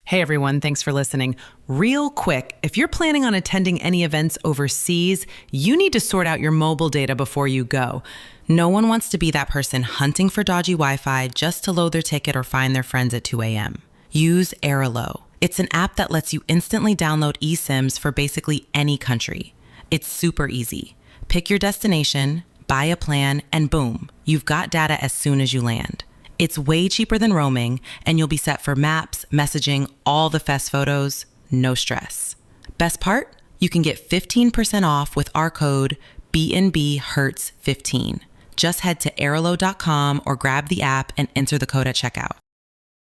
Hey everyone, thanks for listening. Real quick, if you're planning on attending any events overseas, you need to sort out your mobile data before you go. No one wants to be that person hunting for dodgy Wi-Fi just to load their ticket or find their friends at 2 a.m. Use Airalo. It's an app that lets you instantly download eSIMs for basically any country. It's super easy. Pick your destination, buy a plan, and boom, you've got data as soon as you land. It's way cheaper than roaming, and you'll be set for maps, messaging, all the fest photos, no stress. Best part? You can get 15% off with our code BNB Hurts 15. Just head to airalo.com or grab the app and enter the code at checkout.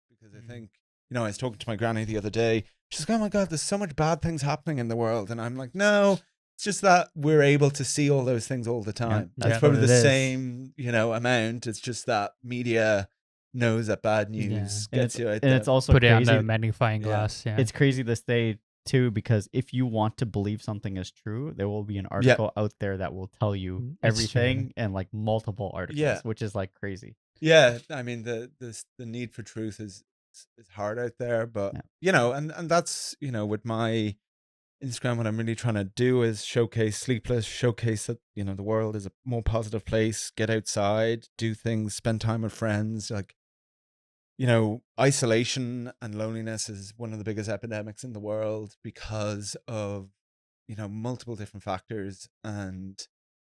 Because I think, I was talking to my granny the other day. She's like, oh my God, there's so much bad things happening in the world. And I'm like, no, it's just that we're able to see all those things all the time. It's probably the same, amount. It's just that media knows that bad news gets you out there.
And it's also
put
crazy.
It on the magnifying glass. Yeah.
It's crazy this day too, because if you want to believe something is true, there will be an article out there that will tell you everything, and like multiple articles, which is like crazy.
Yeah, I mean the need for truth is hard out there, but and that's with my Instagram, what I'm really trying to do is showcase Sleepless, showcase that the world is a more positive place. Get outside, do things, spend time with friends. Like, isolation and loneliness is one of the biggest epidemics in the world because of multiple different factors, and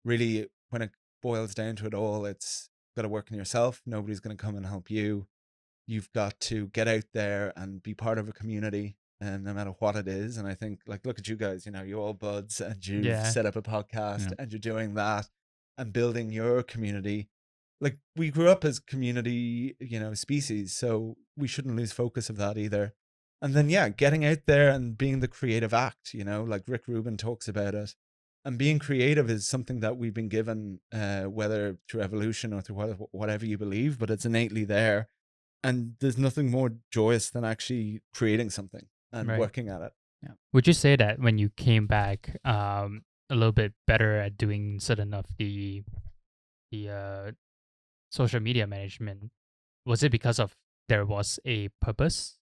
really when it boils down to it all, it's got to work on yourself. Nobody's going to come and help you. You've got to get out there and be part of a community, and no matter what it is. And I think, like, look at you guys, you're all buds, and you've set up a podcast, and you're doing that and building your community. Like, we grew up as community, species, so we shouldn't lose focus of that either. And then, getting out there and being the creative act, like Rick Rubin talks about it. And being creative is something that we've been given, whether through evolution or through whatever you believe, but it's innately there. And there's nothing more joyous than actually creating something and working at it.
Yeah. Would you say that when you came back a little bit better at doing certain of the social media management, was it because of there was a purpose?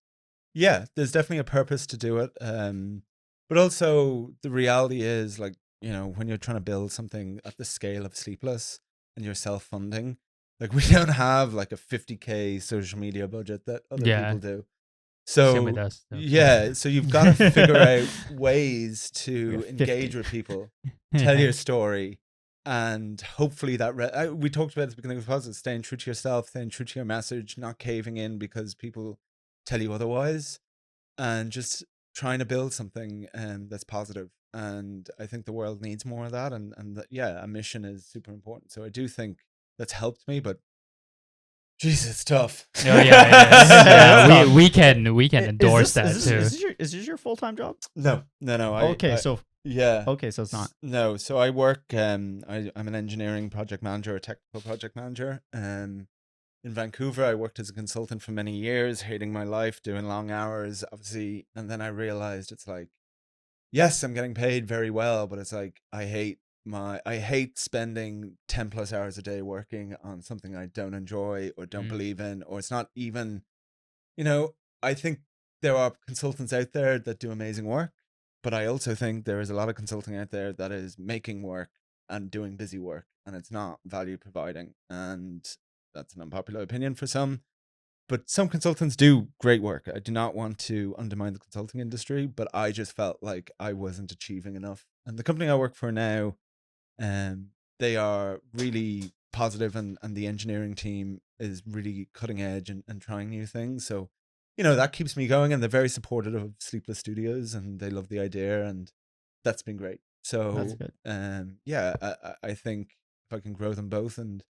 Yeah, there's definitely a purpose to do it. But also the reality is, like, when you're trying to build something at the scale of Sleepless and you're self-funding, like, we don't have like a 50K social media budget that other people do. So
Same with us.
Yeah, so you've got to figure out ways to engage with people, tell your story, and hopefully that we talked about at the beginning of the podcast, staying true to yourself, staying true to your message, not caving in because people tell you otherwise, and just trying to build something that's positive. And I think the world needs more of that, and a mission is super important. So I do think that's helped me, but Jesus, it's tough.
Oh yeah, we can endorse that too.
Is this your full-time job?
No.
Okay, so it's not.
No, so I work. I'm an engineering project manager, a technical project manager. In Vancouver, I worked as a consultant for many years, hating my life, doing long hours, obviously. And then I realized it's like, yes, I'm getting paid very well, but it's like I hate spending 10 plus hours a day working on something I don't enjoy or don't believe in, or it's not even, I think there are consultants out there that do amazing work, but I also think there is a lot of consulting out there that is making work and doing busy work, and it's not value providing. And that's an unpopular opinion for some, but some consultants do great work. I do not want to undermine the consulting industry, but I just felt like I wasn't achieving enough. And the company I work for now, they are really positive, and the engineering team is really cutting edge and trying new things. So, that keeps me going, and they're very supportive of Sleepless Studios, and they love the idea, and that's been great. So,
that's good.
I think if I can grow them both, and,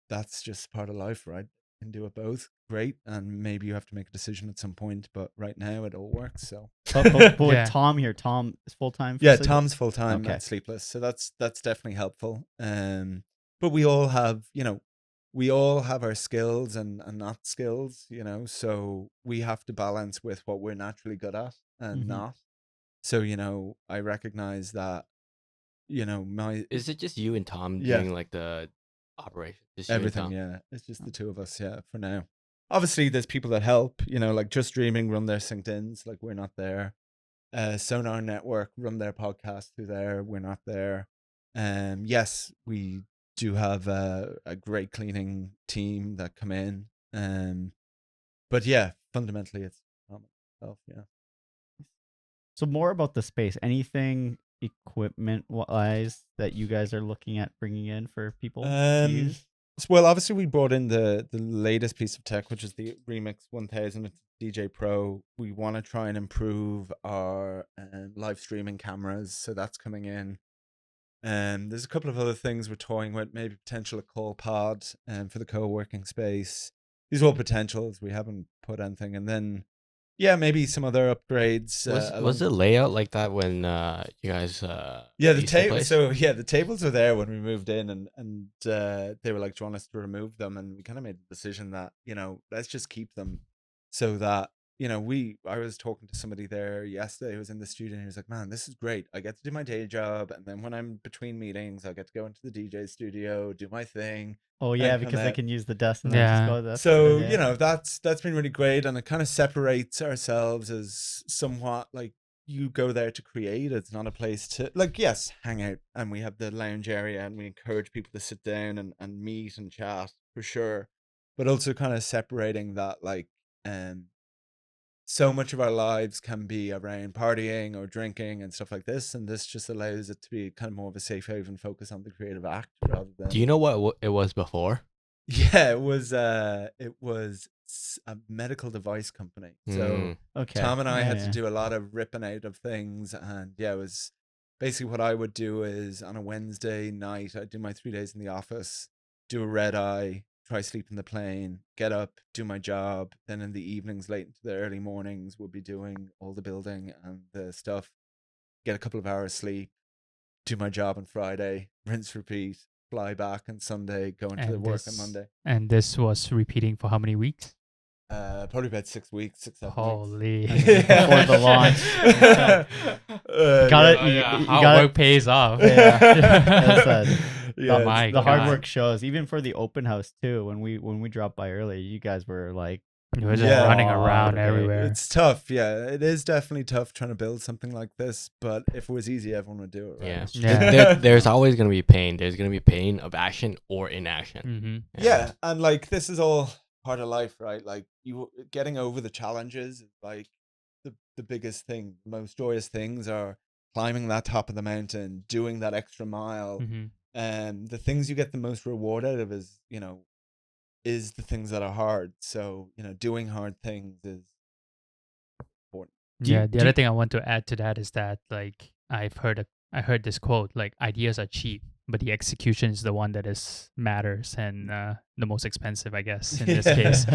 that's just part of life, right? Can do it both, great. And maybe you have to make a decision at some point, but right now it all works. So
but with Tom here, Tom is full-time.
Tom's full-time at Sleepless, so that's definitely helpful. But we all have our skills and not skills, so we have to balance with what we're naturally good at and not. So I recognize that
is it just you and Tom doing like the operation? Just
everything, it's just the two of us, for now. Obviously there's people that help, like Just Dreaming run their synced-ins, like we're not there. Sonar Network run their podcast through there, we're not there. Yes, we do have a great cleaning team that come in, but fundamentally it's myself.
So more about the space, anything equipment wise that you guys are looking at bringing in for people to use?
Well, obviously we brought in the latest piece of tech, which is the Remix 1000. It's DJ Pro. We want to try and improve our live streaming cameras, so that's coming in. There's a couple of other things we're toying with, maybe potential a call pod for the co-working space. These are all potentials. We haven't put anything. And then maybe some other upgrades.
Was the layout like that when you guys
the table. So the tables were there when we moved in, and they were like, "Do you want us to remove them?" And we kind of made the decision that let's just keep them, so that I was talking to somebody there yesterday who was in the studio, and he was like, "Man, this is great. I get to do my day job, and then when I'm between meetings, I get to go into the DJ studio, do my thing."
Oh yeah, because they can use the desk and just go there.
So that's been really great, and it kind of separates ourselves as somewhat like you go there to create. It's not a place to hang out, and we have the lounge area, and we encourage people to sit down and meet and chat for sure, but also kind of separating that so much of our lives can be around partying or drinking and stuff like this, and this just allows it to be kind of more of a safe haven, focus on the creative act rather than.
Do you know what it was before?
Yeah, it was a medical device company. So Tom and I had to do a lot of ripping out of things, and it was basically what I would do is on a Wednesday night I'd do my 3 days in the office, do a red eye, try sleep in the plane, get up, do my job. Then in the evenings, late into the early mornings, we'll be doing all the building and the stuff. Get a couple of hours sleep, do my job on Friday, rinse, repeat, fly back on Sunday, go into work on Monday.
And this was repeating for how many weeks?
Probably about 6 weeks, 6, 7
Holy.
weeks.
Before the launch.
Work pays off.
The hard work shows, even for the open house too. When we dropped by early, you guys were like,
you were just running around everywhere.
It's tough. It is definitely tough trying to build something like this, but if it was easy, everyone would do it, right?
There's always going to be pain. There's going to be pain of action or inaction.
And this is all part of life, right? Like you getting over the challenges is like the biggest thing. The most joyous things are climbing that top of the mountain, doing that extra mile. And the things you get the most reward out of is, you know, is the things that are hard. So, you know, doing hard things is important.
The other thing I want to add to that is that, like, I heard this quote, like, ideas are cheap, but the execution is the one that matters and the most expensive, I guess, in this case.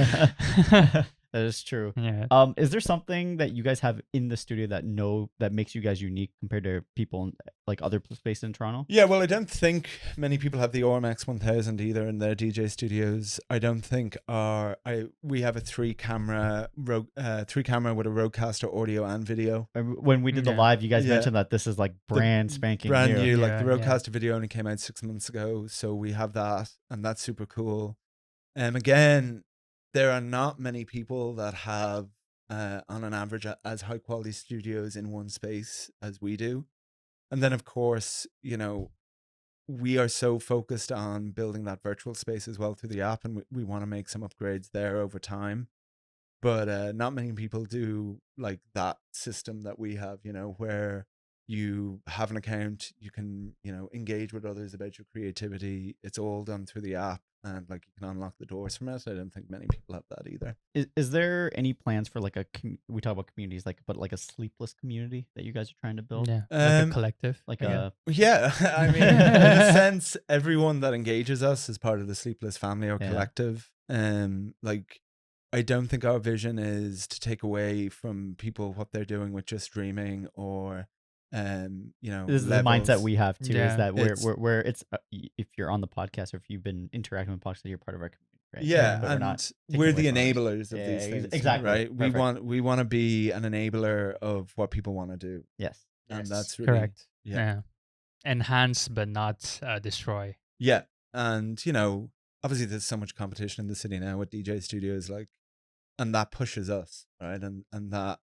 That is true.
Yeah.
Is there something that you guys have in the studio that makes you guys unique compared to people in, like, other spaces in Toronto?
Yeah, well, I don't think many people have the ORMX 1000 either in their DJ studios. I don't think we have a 3-camera with a Rodecaster audio and video.
When we did the live, you guys mentioned that this is like brand spanking
new. Like the Rodecaster video only came out 6 months ago, so we have that, and that's super cool. Again, there are not many people that have, on an average, as high quality studios in one space as we do. And then, of course, you know, we are so focused on building that virtual space as well through the app, and we want to make some upgrades there over time. But not many people do like that system that we have, you know, where you have an account, you can, you know, engage with others about your creativity. It's all done through the app, and like you can unlock the doors from it. I don't think many people have that either.
Is there any plans for like we talk about communities, but like a sleepless community that you guys are trying to build?
Yeah, like a collective.
Yeah, I mean, in a sense, everyone that engages us is part of the Sleepless family or collective. Like, I don't think our vision is to take away from people what they're doing with just streaming or, you know,
this is the mindset we have too. Is that where it's if you're on the podcast or if you've been interacting with podcasts, you're part of our community, right?
Yeah, and we're the enablers of these things,
exactly.
Right? Perfect. We want to be an enabler of what people want to do.
Yes,
and that's really,
correct. Yeah, enhance but not destroy.
Yeah, and you know, obviously there's so much competition in the city now with DJ studios, like, and that pushes us, right? And that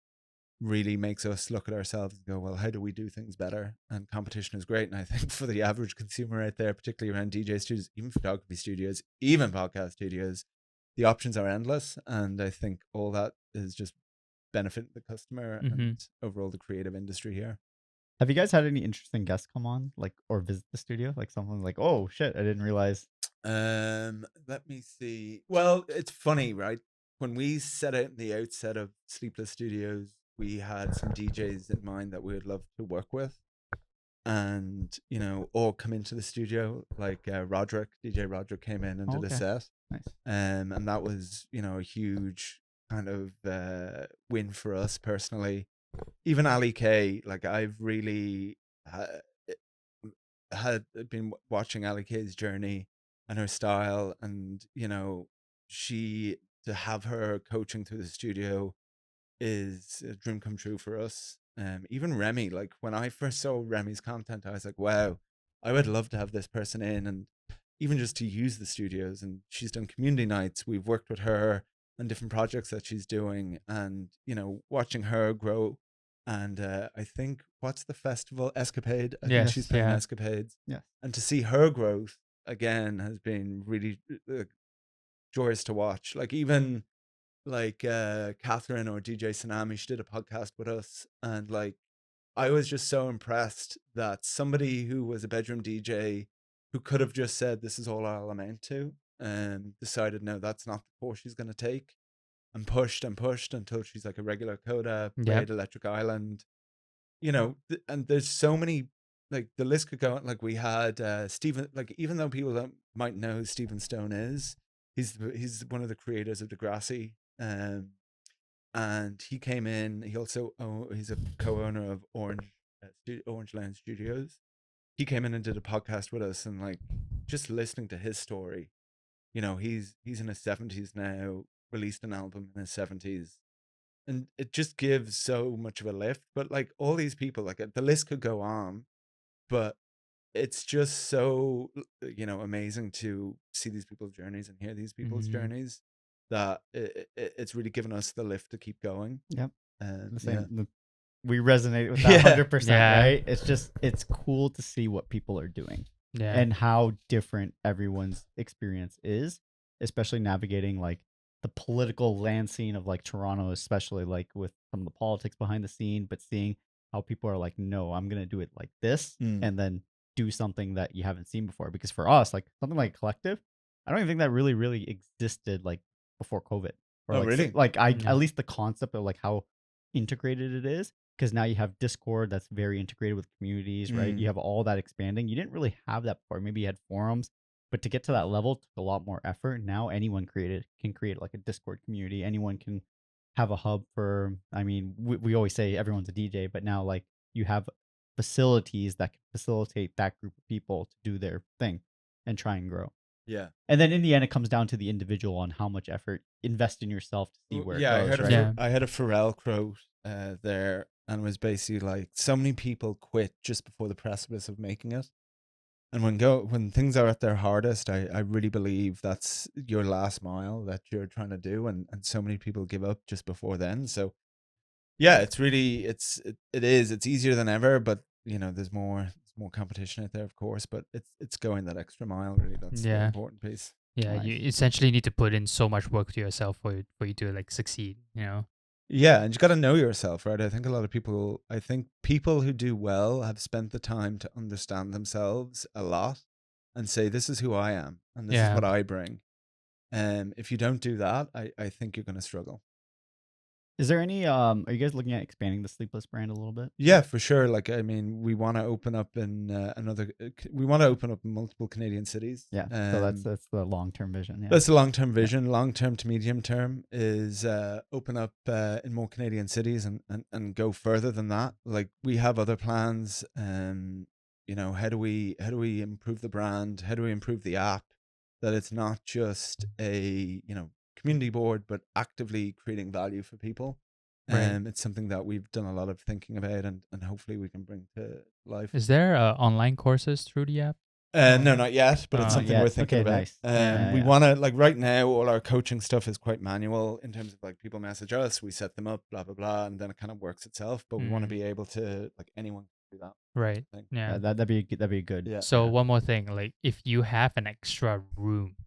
really makes us look at ourselves and go, well, how do we do things better? And competition is great. And I think for the average consumer out there, particularly around DJ studios, even photography studios, even podcast studios, the options are endless. And I think all that is just benefiting the customer and overall the creative industry here.
Have you guys had any interesting guests come on, like, or visit the studio? Like something like, oh shit, I didn't realize.
Let me see. Well, it's funny, right? When we set out in the outset of Sleepless Studios, we had some DJs in mind that we would love to work with, and you know, all come into the studio. Like DJ Roderick came in and did a set.
Nice.
And that was, you know, a huge kind of win for us personally. Even Ali K, like I've really had been watching Ali K's journey and her style, and you know, to have her coaching through the studio is a dream come true for us. Even Remy, like when I first saw Remy's content, I was like, wow, I would love to have this person in, and even just to use the studios. And she's done community nights. We've worked with her on different projects that she's doing, and you know, watching her grow. And I think, what's the festival? Escapade. I think she's playing Escapades.
Yeah.
And to see her growth again has been really joyous to watch. Like even like Catherine or DJ Tsunami, she did a podcast with us, and like I was just so impressed that somebody who was a bedroom DJ who could have just said this is all I'll amount to, and decided no, that's not the course she's going to take, and pushed until she's like a regular coda, played Electric Island, you know. And there's so many, like the list could go on. Like we had Stephen, like even though people might know who Stephen Stone is, he's one of the creators of Degrassi. And he came in. He also he's a co-owner of Orange Land Studios. He came in and did a podcast with us, and like just listening to his story, you know, he's in his 70s now, released an album in his 70s, and it just gives so much of a lift. But like all these people, like the list could go on, but it's just so, you know, amazing to see these people's journeys and hear these people's journeys, that it's really given us the lift to keep going.
Yep. We resonate with that 100%, right? It's cool to see what people are doing and how different everyone's experience is, especially navigating like the political land scene of like Toronto, especially like with some of the politics behind the scene, but seeing how people are like, no, I'm gonna do it like this, and then do something that you haven't seen before. Because for us, like something like Collective, I don't even think that really existed like before COVID. Or
oh,
like,
really?
Like at least the concept of like how integrated it is. Because now you have Discord that's very integrated with communities, right? You have all that expanding. You didn't really have that before. Maybe you had forums, but to get to that level took a lot more effort. Now anyone can create like a Discord community. Anyone can have a hub for, I mean, we always say everyone's a DJ, but now like you have facilities that can facilitate that group of people to do their thing and try and grow.
Yeah.
And then in the end, it comes down to the individual on how much effort invest in yourself to see where it goes.
I had a Pharrell quote there, and was basically like, so many people quit just before the precipice of making it. And when things are at their hardest, I really believe that's your last mile that you're trying to do. And so many people give up just before then. So yeah, it's really, it's easier than ever, but there's more competition out there, of course, but it's going that extra mile, really. That's the important piece.
Yeah. Nice. You essentially need to put in so much work to yourself for you to like succeed,
Yeah, and you got to know yourself, right? I think people who do well have spent the time to understand themselves a lot and say, this is who I am and this is what I bring. If you don't do that, I think you're going to struggle.
Is there any, are you guys looking at expanding the Sleepless brand a little bit?
Yeah, for sure. Like, I mean, we want to open up in multiple Canadian cities.
Yeah. So that's the long-term vision. Yeah.
That's the long-term vision. Long-term to medium term is open up in more Canadian cities and go further than that. Like, we have other plans. How do we improve the brand? How do we improve the app? That it's not just a, community board, but actively creating value for people.
Right.
It's something that we've done a lot of thinking about and hopefully we can bring to life.
Is there online courses through the app?
No, not yet, but it's something we're thinking about.
Nice.
We want to, like, right now, all our coaching stuff is quite manual in terms of like people message us, we set them up, blah, blah, blah, and then it kind of works itself. But we want to be able to, like, anyone can do that.
Right. Yeah.
That'd be good.
Yeah.
So one more thing, like if you have an extra room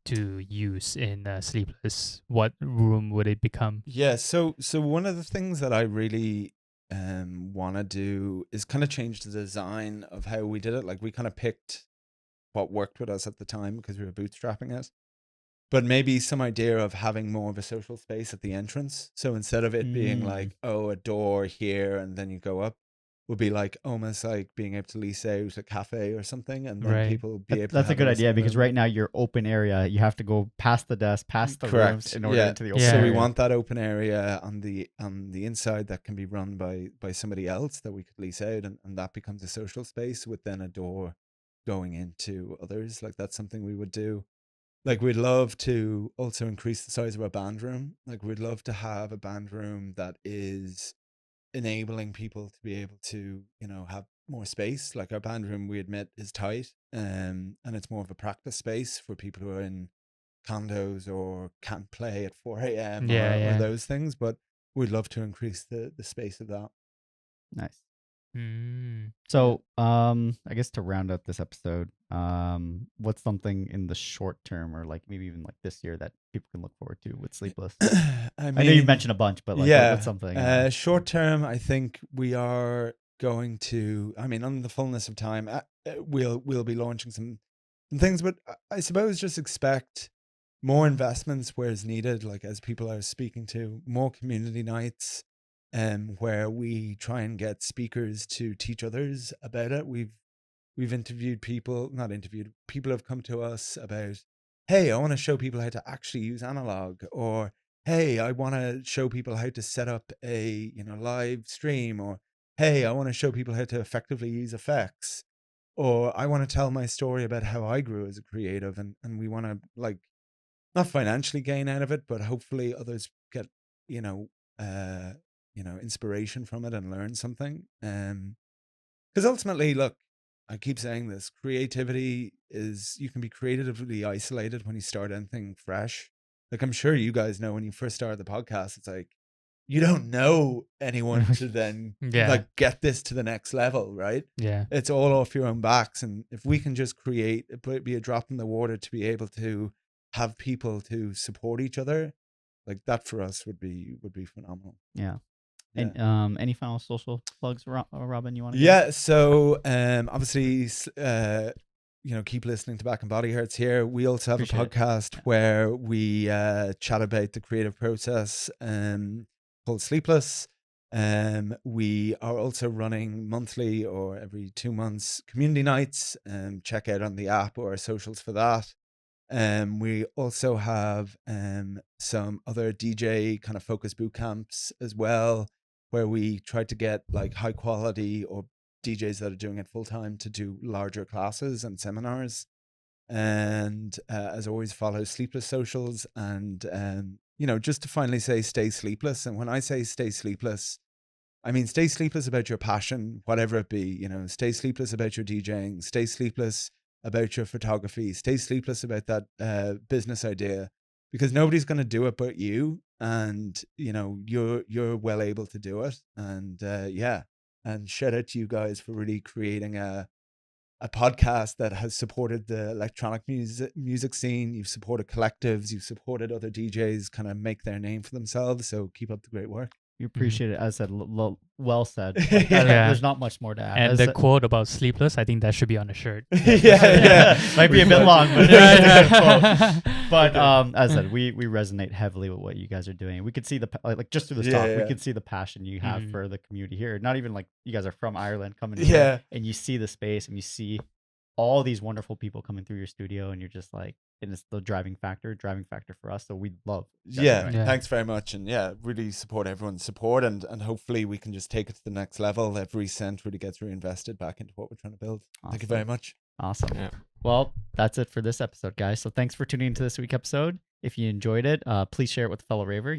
to use in Sleepless, what room would it become?
Yeah, so one of the things that I really want to do is kind of change the design of how we did it. Like, we kind of picked what worked with us at the time because we were bootstrapping it, but maybe some idea of having more of a social space at the entrance. So instead of it being like, oh, a door here and then you go up, would be like almost like being able to lease out a cafe or something, and then people be able to.
That's a good idea, because right now your open area, you have to go past the desk, past the rooms in order into the open area.
So we want that open area on the inside that can be run by somebody else that we could lease out, and that becomes a social space with then a door going into others. Like, that's something we would do. Like, we'd love to also increase the size of our band room. Like, we'd love to have a band room that is enabling people to be able to, have more space. Like, our band room, we admit, is tight, and it's more of a practice space for people who are in condos or can't play at 4 a.m. or those things. But we'd love to increase the space of that.
Nice. So, I guess to round out this episode, what's something in the short term, or like maybe even like this year, that people can look forward to with Sleepless? I know you've mentioned a bunch, but like, what's something?
Short term, I think we are going to, on the fullness of time, we'll be launching some things, but I suppose just expect more investments where it's needed. Like, as people are speaking to, more community nights, where we try and get speakers to teach others about it. We've interviewed people have come to us about, hey, I want to show people how to actually use analog, or hey, I want to show people how to set up a live stream, or hey, I want to show people how to effectively use effects, or I want to tell my story about how I grew as a creative, and we want to, like, not financially gain out of it, but hopefully others get inspiration from it and learn something. Because ultimately, look, I keep saying this, creativity is, you can be creatively isolated when you start anything fresh. Like, I'm sure you guys know, when you first started the podcast, it's like, you don't know anyone to then like get this to the next level, right?
Yeah.
It's all off your own backs. And if we can just create, be a drop in the water to be able to have people to support each other, like that for us would be phenomenal.
Yeah. And any final social plugs, Robin, you want to?
Yeah. So obviously, keep listening to Back and Body Hurts here. We also have a podcast where we chat about the creative process called Sleepless. We are also running monthly or every 2 months community nights. Check out on the app or our socials for that. We also have some other DJ kind of focus boot camps as well, where we try to get like high quality or DJs that are doing it full time to do larger classes and seminars. And as always, follow Sleepless socials. And just to finally say, stay sleepless. And when I say stay sleepless, I mean stay sleepless about your passion, whatever it be. Stay sleepless about your DJing. Stay sleepless about your photography. Stay sleepless about that business idea, because nobody's going to do it but you. And you're well able to do it. And and shout out to you guys for really creating a podcast that has supported the electronic music scene. You've supported collectives, you've supported other DJs kind of make their name for themselves. So keep up the great work.
You appreciate it. As I said, well said. There's not much more to add.
And the quote about sleepless, I think that should be on a shirt.
Might be a bit long, but there's a good quote. But as I said, we resonate heavily with what you guys are doing. We could see like just through this talk, we could see the passion you have for the community here. Not even like you guys are from Ireland coming here, and you see the space and you see all these wonderful people coming through your studio, and you're just like, and it's the driving factor for us. So we love.
Thanks very much. And really support everyone's support, and hopefully we can just take it to the next level. Every cent really gets reinvested back into what we're trying to build. Awesome. Thank you very much.
Awesome. Yeah. Well, that's it for this episode, guys. So thanks for tuning into this week's episode. If you enjoyed it, please share it with a fellow raver.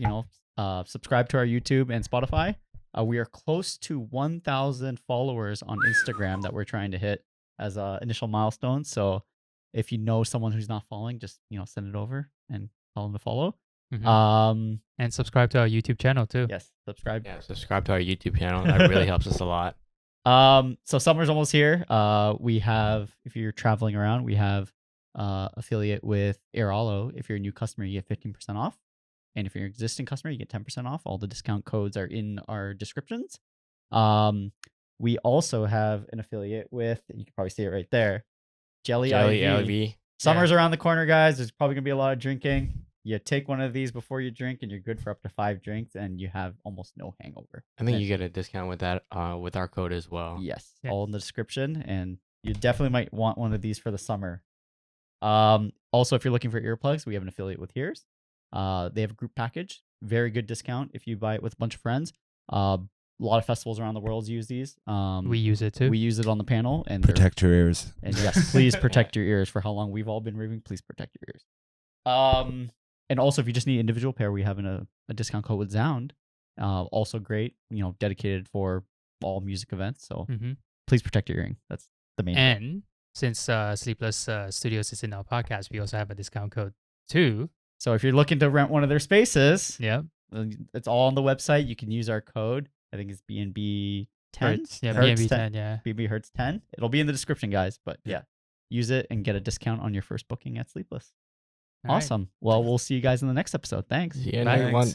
Subscribe to our YouTube and Spotify. We are close to 1,000 followers on Instagram that we're trying to hit as initial milestones. So if you know someone who's not following, just send it over and tell them to follow.
Mm-hmm. And subscribe to our YouTube channel too.
Yes, subscribe.
Yeah, subscribe to our YouTube channel. That really helps us a lot.
So summer's almost here. We have, if you're traveling around, we have affiliate with Airalo. If you're a new customer, you get 15% off. And if you're an existing customer, you get 10% off. All the discount codes are in our descriptions. We also have an affiliate with, you can probably see it right there, Jelly IV. Summer's around the corner, guys. There's probably going to be a lot of drinking. You take one of these before you drink, and you're good for up to 5 drinks, and you have almost no hangover.
I think you get a discount with that, with our code as well.
Yes, all in the description, and you definitely might want one of these for the summer. Also, if you're looking for earplugs, we have an affiliate with Hears. They have a group package, very good discount if you buy it with a bunch of friends. A lot of festivals around the world use these.
We use it too.
We use it on the panel. And
protect your ears.
And yes, please protect your ears. For how long we've all been raving, please protect your ears. And also, if you just need individual pair, we have a discount code with Zound. Also great, dedicated for all music events. So please protect your earring. That's the main
And thing. Since Sleepless Studios is in our podcast, we also have a discount code too.
So if you're looking to rent one of their spaces, it's all on the website. You can use our code. I think it's BNB 10.
BNB 10. Yeah.
BNB Hurts 10. It'll be in the description, guys. But use it and get a discount on your first booking at Sleepless. Awesome. Right. Well, we'll see you guys in the next episode. Thanks.
See you, everyone.